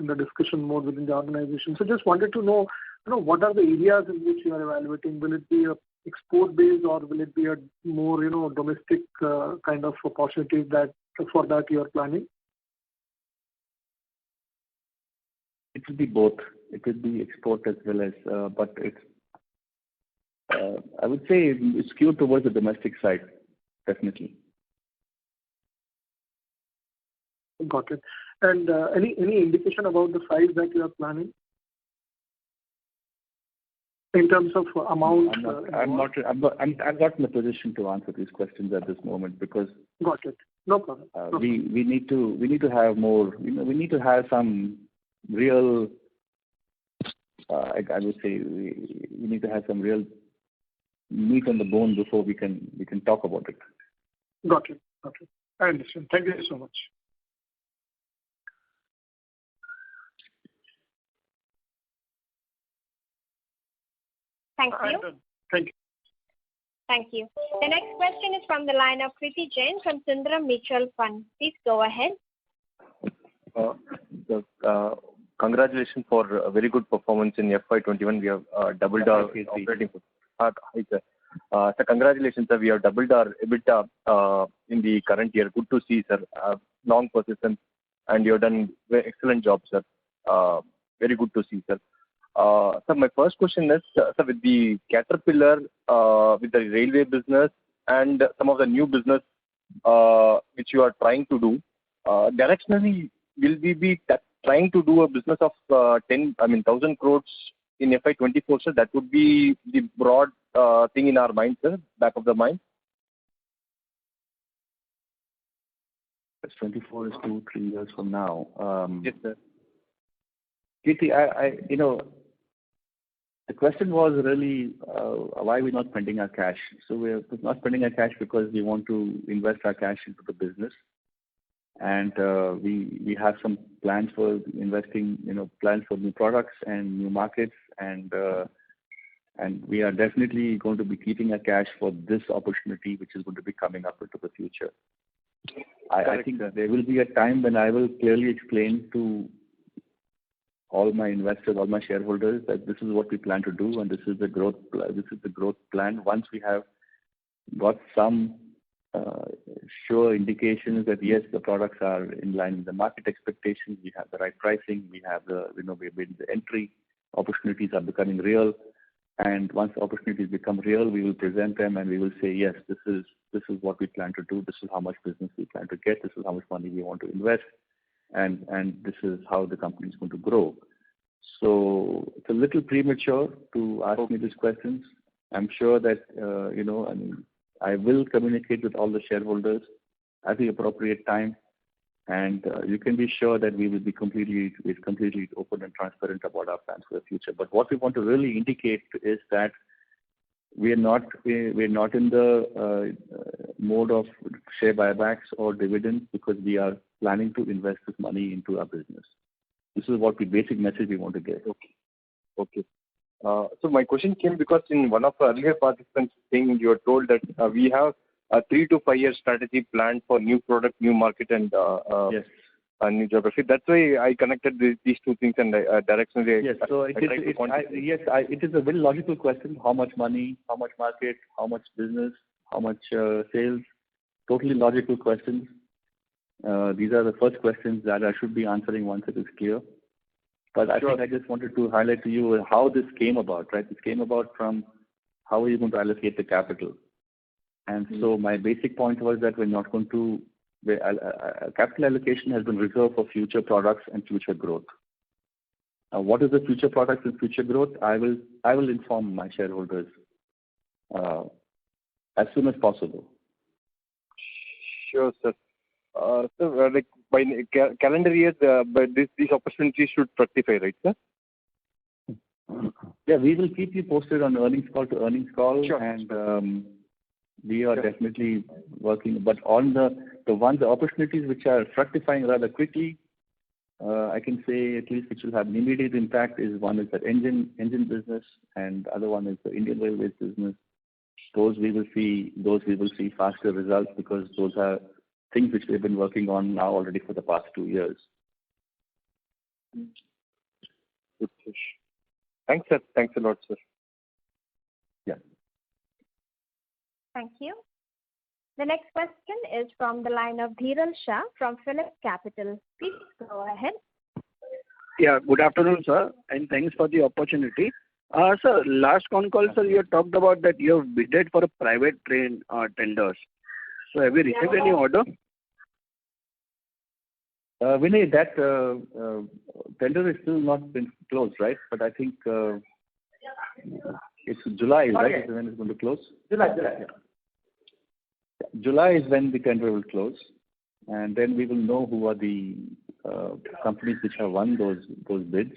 the discussion mode within the organization. So just wanted to know what are the areas in which you are evaluating? Will it be a export based, or will it be a more domestic kind of opportunity that you are planning? It will be both. It will be export as well as, but it's, I would say it's skewed towards the domestic side, definitely. Got it. And any indication about the size that you are planning in terms of amount? I'm not in a position to answer these questions at this moment, because. Got it. No problem. We need to have more. We need to have some real. I would say we need to have some real meat on the bone before we can talk about it. Got it. I understand. Thank you so much. Thank you. Thank you. Thank you. The next question is from the line of Kriti Jain from Sundaram Mutual Fund. Please go ahead. Congratulations for a very good performance in FY21. We have doubled our operating. Hi, sir. So congratulations, sir. We have doubled our EBITDA in the current year. Good to see, sir. Long persistence, and you have done very excellent job, sir. Very good to see, sir. So my first question is, sir, with the Caterpillar, with the railway business and some of the new business which you are trying to do, directionally, will we be trying to do a business of 1,000 crores in FY24, sir? That would be the broad thing in our mind, sir, back of the mind. That's 24 is 2-3 years from now. Yes, sir. Kirti, the question was really why we're not spending our cash. So we're not spending our cash because we want to invest our cash into the business, and we have some plans for investing, plans for new products and new markets, and we are definitely going to be keeping our cash for this opportunity, which is going to be coming up into the future. I think that there will be a time when I will clearly explain to all my investors, all my shareholders, that this is what we plan to do, and this is the growth plan. Once we have got some sure indications that yes, the products are in line with the market expectations, we have the right pricing, we have the the entry opportunities are becoming real. And once the opportunities become real, we will present them and we will say, yes, this is what we plan to do. This is how much business we plan to get. This is how much money we want to invest. And this is how the company is going to grow. So it's a little premature to ask me these questions. I'm sure that, I will communicate with all the shareholders at the appropriate time. And you can be sure that we will be completely open and transparent about our plans for the future. But what we want to really indicate is that we're not in the mode of share buybacks or dividends, because we are planning to invest this money into our business. This is what the basic message we want to get. Okay. So my question came because in one of the earlier participants thing, you were told that we have a 3 to 5 year strategy plan for new product, new market, and yes, new geography. That's why I connected these two things and directionally. Yes, so it is a very logical question. How much money, how much market, how much business, how much sales? Totally logical questions. These are the first questions that I should be answering once it is clear. But I think I just wanted to highlight to you how this came about, right? This came about from how are you going to allocate the capital. And so my basic point was that we're not going to, capital allocation has been reserved for future products and future growth. What is the future products and future growth? I will inform my shareholders as soon as possible. Sure, sir. So, like by calendar year, but these opportunities should fructify, right, sir? Yeah, we will keep you posted on earnings call to earnings call. Sure. And we are definitely working. But on the opportunities which are fructifying rather quickly, I can say at least which will have an immediate impact is one is the engine business, and the other one is the Indian Railways business. Those we will see faster results, because those are things which we've been working on now already for the past 2 years. Thanks, sir. Thanks a lot, sir. Yeah. Thank you. The next question is from the line of Dhiral Shah from Phillip Capital. Please go ahead. Yeah, good afternoon, sir, and thanks for the opportunity. Sir, last con call, sir, you had talked about that you have bidded for a private train tenders. So have you received any order? Vinay, that tender is still not been closed, right? But I think it's July, right? Is when it's going to close? July. Yeah. July is when the tender will close, and then we will know who are the companies which have won those bids.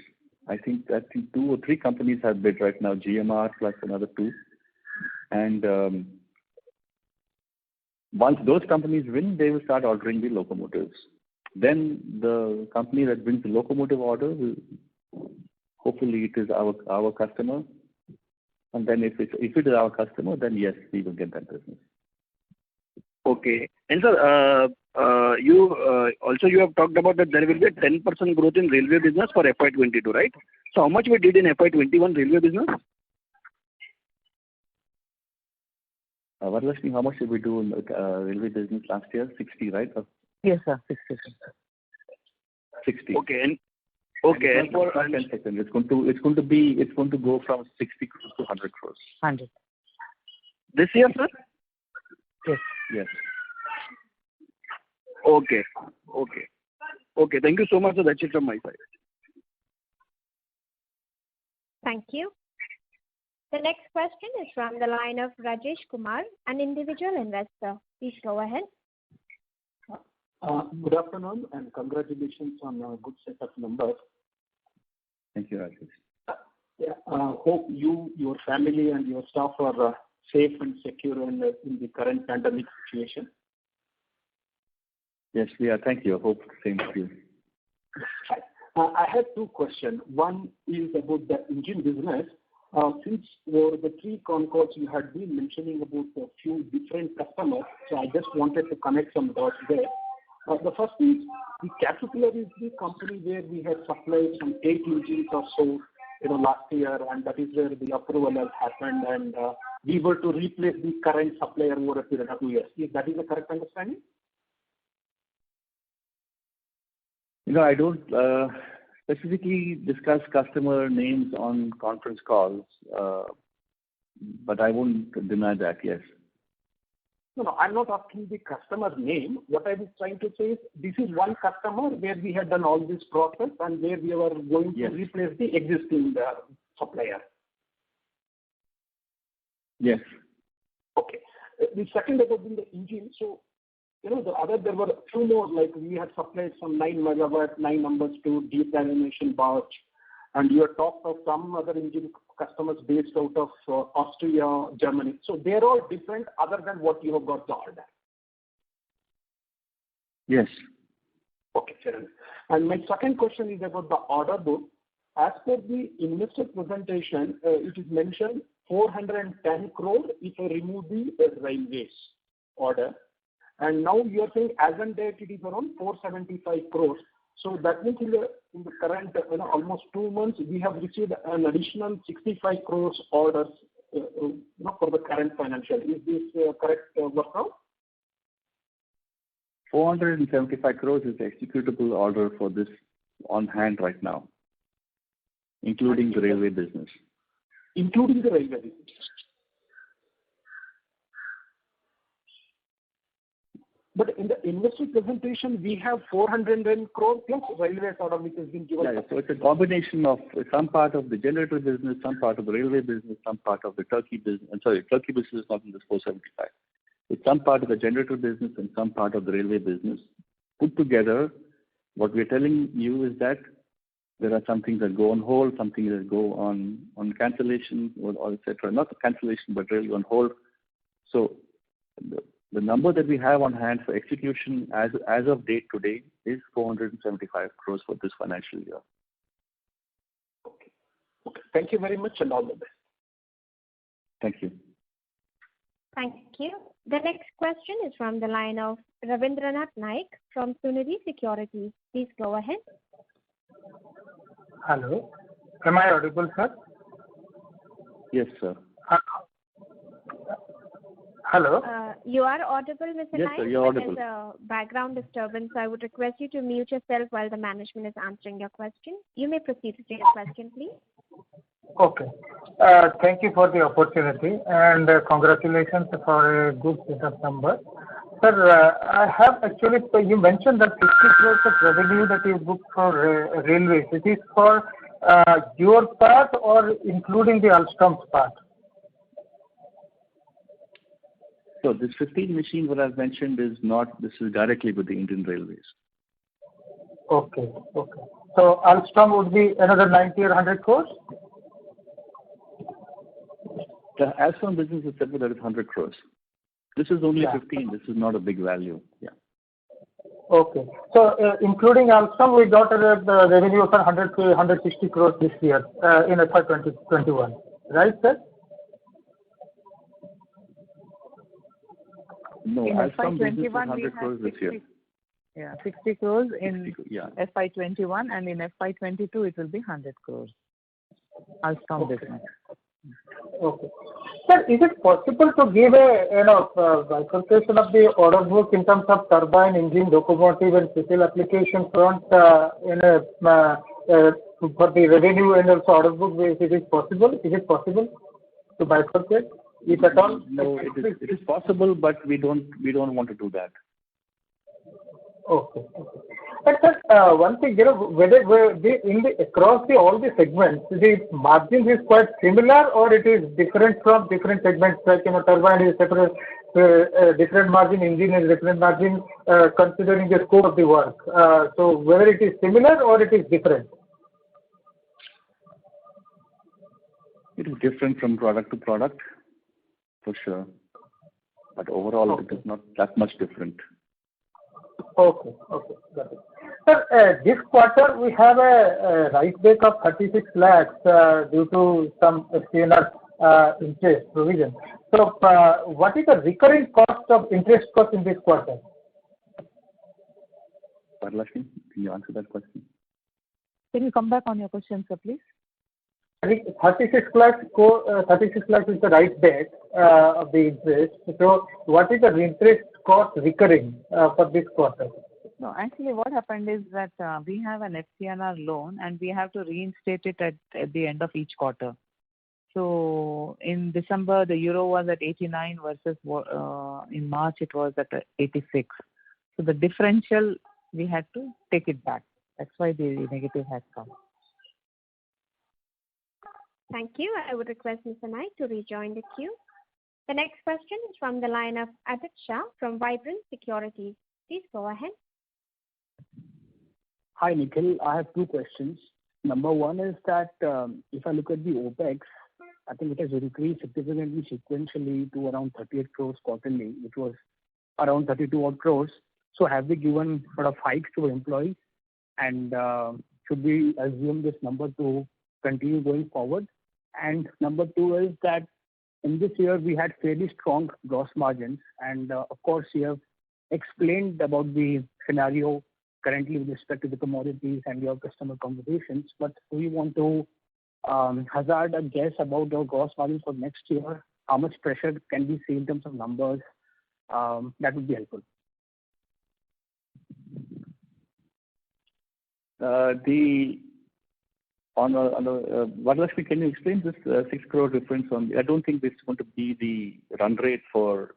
I think 2 or 3 companies have bid right now, GMR plus another 2. And once those companies win, they will start ordering the locomotives. Then the company that wins the locomotive order will, hopefully it is our customer. And then if it is our customer, then yes, we will get that business. Okay. And sir, you have talked about that there will be a 10% growth in railway business for FY22, right? So how much we did in FY21 railway business? Varalakshmi, how much did we do in railway business last year? 60, right? Yes, sir. 60. 60. Okay. And for 10 seconds, it's going to go from 60 crores to 100 crores. 100. This year, sir? Yes. Yes. Okay. Thank you so much, sir. That's it from my side. Thank you. The next question is from the line of Rajesh Kumar, an individual investor. Please go ahead. Good afternoon, and congratulations on a good set of numbers. Thank you, Rajesh. Hope you, your family, and your staff are safe and secure in the current pandemic situation. Yes, we are. Thank you. I hope the same to you. I have 2 questions. One is about the engine business. Since over the 3 con calls you had been mentioning about a few different customers, so I just wanted to connect some dots there. The first is the Caterpillar is the company where we had supplied some 8 engines or so, last year, and that is where the approval has happened, and we were to replace the current supplier over a period of 2 years. Is that the correct understanding? I don't specifically discuss customer names on conference calls. but I won't deny that, yes. No, I'm not asking the customer name. What I was trying to say is this is one customer where we had done all this process and where we were going to replace the existing supplier. Yes. Okay. The second about in the engine, so there were a few more, like we had supplied some 9 megawatt, 9 numbers to deep lamination barge, and you had talked of some other engine customers based out of Austria, Germany. So they're all different other than what you have got the order. Yes. Okay, fair enough. And my second question is about the order book. As per the investor presentation, it is mentioned 410 crore if I remove the railways order. And now you are saying as on date it is around 475 crores. So that means in the current almost 2 months we have received an additional 65 crores orders for the current financial. Is this correct workout? 475 crores is the executable order for this on hand right now, including the railway business. Including the railway business. But in the investor presentation, we have 410 crore plus railway order which has been given. Yeah, so it's a combination of some part of the generator business, some part of the railway business, some part of the Turkey business. I'm sorry, Turkey business is not in this 475. It's some part of the generator business and some part of the railway business. Put together, what we're telling you is that there are some things that go on hold, some things that go on cancellation, or etc. Not cancellation, but really on hold. So the number that we have on hand for execution as of date today is 475 crores for this financial year. Okay. Thank you very much and all the best. Thank you. Thank you. The next question is from the line of Ravindranath Naik from Sunidhi Securities. Please go ahead. Hello. Am I audible, sir? Yes, sir. Hello. You are audible, Mr. Yes, Naik. sir, you're audible. There's a background disturbance. I would request you to mute yourself while the management is answering your question. You may proceed with your question, please. Okay. Thank you for the opportunity and congratulations for a good set of numbers. Sir, I have actually, you mentioned that 50 crores of revenue that you booked for railways. It is for your part or including the Alstom's part? So this 15 machines that I've mentioned is directly with the Indian Railways. Okay. So Alstom would be another 90 or 100 crores? The Alstom business is separate, that is 100 crores. This is only 15. This is not a big value. Yeah. Okay. So including Alstom, we got the revenue of 100 to 160 crores this year in FY 2021. Right, sir? No, in Alstom FY business is 21 100 crores this year. Yeah, 60 crores in 60, yeah. FY 21 and in FY 22 it will be 100 crores. Alstom business. Okay. Sir, is it possible to give a bifurcation of the order book in terms of turbine, engine, locomotive, and civil application front for the revenue and also order book? If it is possible, to bifurcate, if at all? No, it is possible, but we don't want to do that. Okay. But sir, one thing, whether across all the segments, the margins is quite similar or it is different from different segments, like turbine is separate, different margin, engine is different margin, considering the scope of the work. So whether it is similar or it is different? It is different from product to product, for sure. But overall, It is not that much different. Okay, got it. Sir, this quarter we have a write back of 36 lakhs due to some FCNR interest provision. So, what is the recurring cost of interest cost in this quarter? Paralakshmi, can you answer that question? Can you come back on your question, sir, please? 36 lakhs is the write back of the interest. So, what is the interest cost recurring for this quarter? No, actually what happened is that we have an FCNR loan and we have to reinstate it at the end of each quarter. So in December, the euro was at 89 versus in March it was at 86. So the differential, we had to take it back. That's why the negative has come. Thank you. I would request Mr. Naik to rejoin the queue. The next question is from the line of Adit Shah from Vibrant Securities. Please go ahead. Hi, Nikhil. I have two questions. Number one is that if I look at the OPEX, I think it has increased significantly sequentially to around 38 crores quarterly, which was around 32 odd crores. So have we given sort of hikes to employees? And should we assume this number to continue going forward? And number two is that in this year we had fairly strong gross margins. And of course, you have explained about the scenario currently with respect to the commodities and your customer conversations. But do you want to hazard a guess about your gross margin for next year? How much pressure can we see in terms of numbers? That would be helpful. Varalakshmi, can you explain this 6 crore difference on? I don't think this is going to be the run rate for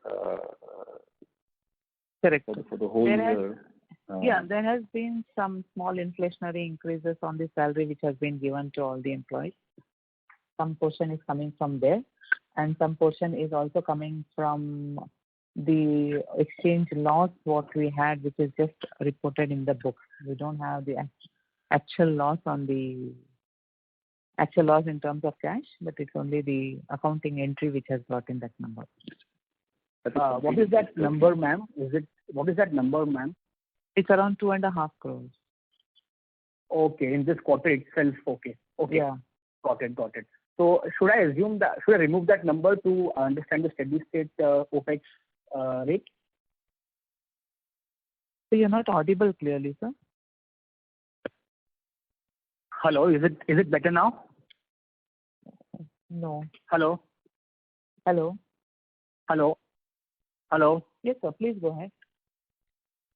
Correct. For the whole year. There has been some small inflationary increases on the salary which has been given to all the employees. Some portion is coming from there, and some portion is also coming from the exchange loss what we had, which is just reported in the books. We don't have the actual loss in terms of cash, but it's only the accounting entry which has brought in that number. What is that number, ma'am? What is that number, ma'am? It's around 2.5 crores. Okay, in this quarter itself. Okay. Yeah. Got it. So should I remove that number to understand the steady state OPEX rate? So you're not audible clearly, sir. Hello, is it better now? No. Hello. Yes, sir. Please go ahead.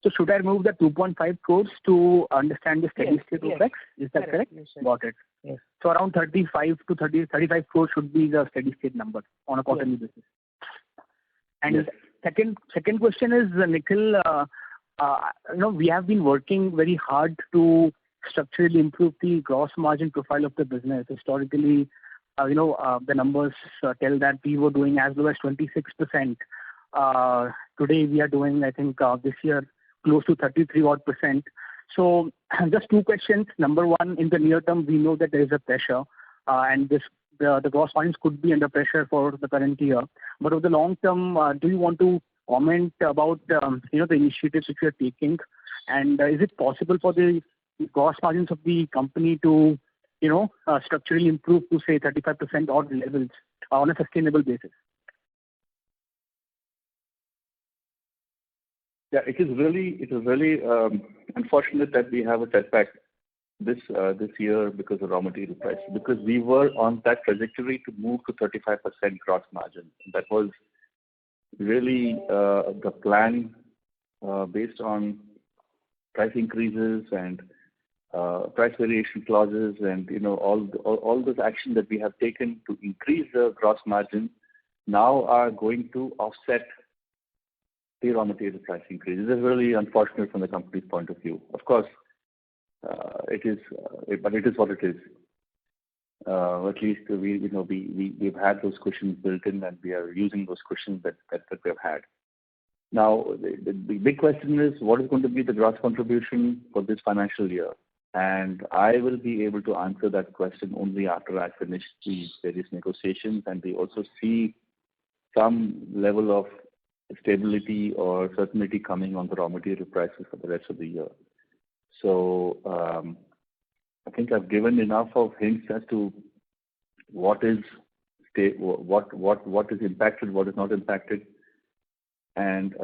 So should I remove the 2.5 crores to understand the steady state OPEX? Is that correct? Yes, Got it. Yes. So around 35 crores should be the steady state number on a quarterly basis. And second question is, Nikhil, we have been working very hard to structurally improve the gross margin profile of the business. Historically, the numbers tell that we were doing as low as 26%. Today we are doing, I think, this year close to 33 odd %. So just two questions. Number one, in the near term, we know that there is a pressure, and the gross margins could be under pressure for the current year. But over the long term, do you want to comment about the initiatives which you are taking, and is it possible for the gross margins of the company to structurally improve to say 35% odd levels on a sustainable basis? Yeah, it is really unfortunate that we have a setback this year because of raw material prices, because we were on that trajectory to move to 35% gross margin. That was really the plan based on price increases and price variation clauses and all those actions that we have taken to increase the gross margin now are going to offset the raw material price increases. This is really unfortunate from the company's point of view. Of course, it is what it is. At least we've had those cushions built in, and we are using those cushions that we've had. Now, the big question is, what is going to be the gross contribution for this financial year? And I will be able to answer that question only after I finish these various negotiations and we also see some level of stability or certainty coming on the raw material prices for the rest of the year. So I think I've given enough of hints as to what is impacted, what is not impacted, and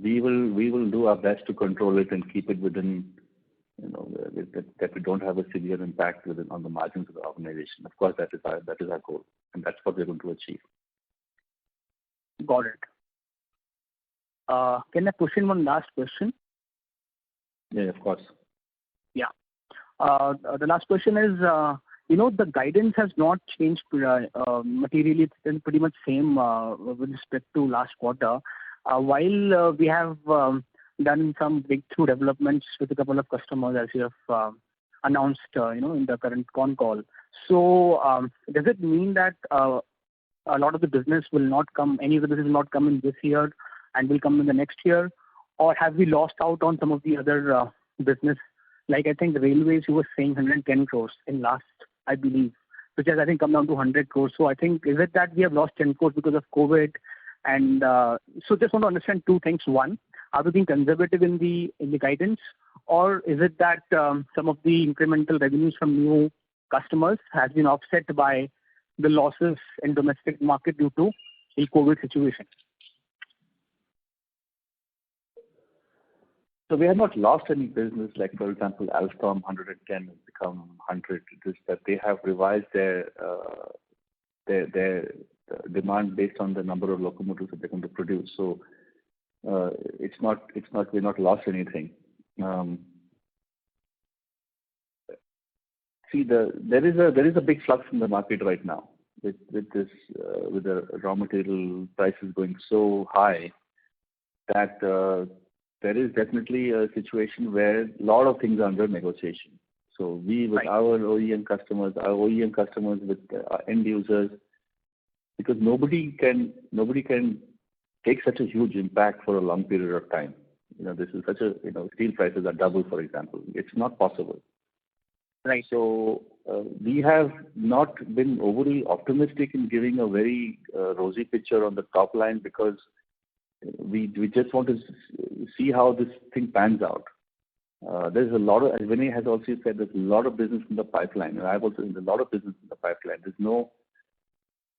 we will do our best to control it and keep it within, that we don't have a severe impact on the margins of the organization. Of course, that is our goal, and that's what we're going to achieve. Got it. Can I push in one last question? Yeah, of course. Yeah. The last question is, the guidance has not changed materially. It's still pretty much same with respect to last quarter. While we have done some breakthrough developments with a couple of customers, as you have announced, in the current con call. So does it mean that a lot of the business will not come, any of the business will not come in this year and will come in the next year? Or have we lost out on some of the other business? Like I think the railways, you were saying 110 crores in last, I believe, which has I think come down to 100 crores. So I think, is it that we have lost 10 crores because of COVID? And so just want to understand two things. One, are we being conservative in the guidance? Or is it that some of the incremental revenues from new customers has been offset by the losses in domestic market due to the COVID situation? So we have not lost any business. Like for example, Alstom 110 has become 100. It is that they have revised their demand based on the number of locomotives that they're going to produce. So we're not lost anything. See, there is a big flux in the market right now with the raw material prices going so high that there is definitely a situation where a lot of things are under negotiation. So we with our OEM customers with our end users, because nobody can take such a huge impact for a long period of time. This is such a steel prices are double, for example. It's not possible. Right. So we have not been overly optimistic in giving a very rosy picture on the top line, because we just want to see how this thing pans out. There's a lot of, as Vinay has also said, there's a lot of business in the pipeline, and I've also seen a lot of business in the pipeline.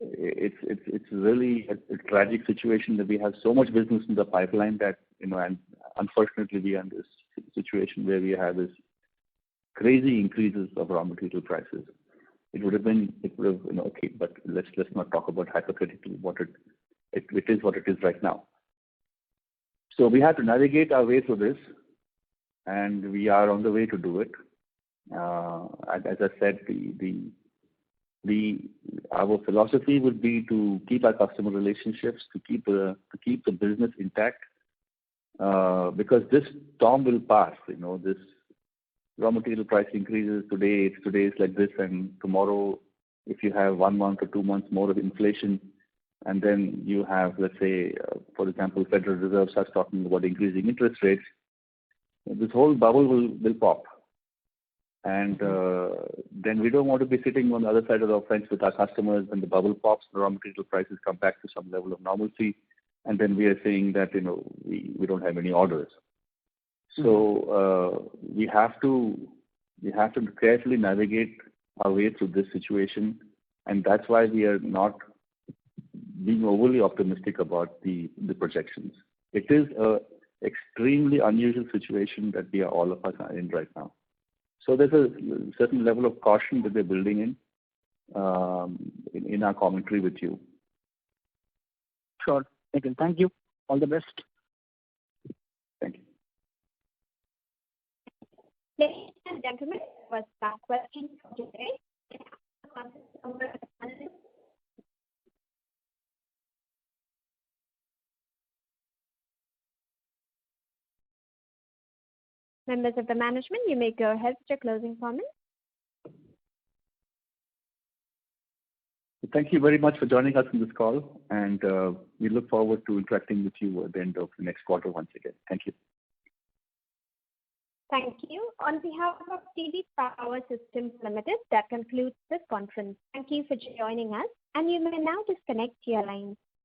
It's really a tragic situation that we have so much business in the pipeline that and unfortunately we are in this situation where we have this crazy increases of raw material prices. It would have okay, but let's not talk about hypothetically what it is what it is right now. So we have to navigate our way through this, and we are on the way to do it. As I said, our philosophy would be to keep our customer relationships, to keep the business intact, because this storm will pass. This raw material price increases today it's like this, and tomorrow, if you have 1 month or 2 months more of inflation, and then you have, let's say, for example, Federal Reserve starts talking about increasing interest rates, this whole bubble will pop. And then we don't want to be sitting on the other side of the fence with our customers when the bubble pops, the raw material prices come back to some level of normalcy, and then we are saying that we don't have any orders. So we have to carefully navigate our way through this situation, and that's why we are not being overly optimistic about the projections. It is a extremely unusual situation that we are all of us are in right now. So there's a certain level of caution that we're building in our commentary with you. Sure. Thank you. All the best. Thank you. Ladies and gentlemen, that was that question for today. Members of the management, you may go ahead with your closing comments. Thank you very much for joining us in this call, and we look forward to interacting with you at the end of the next quarter once again. Thank you. Thank you. On behalf of TD Power Systems Limited, that concludes this conference. Thank you for joining us, and you may now disconnect your lines.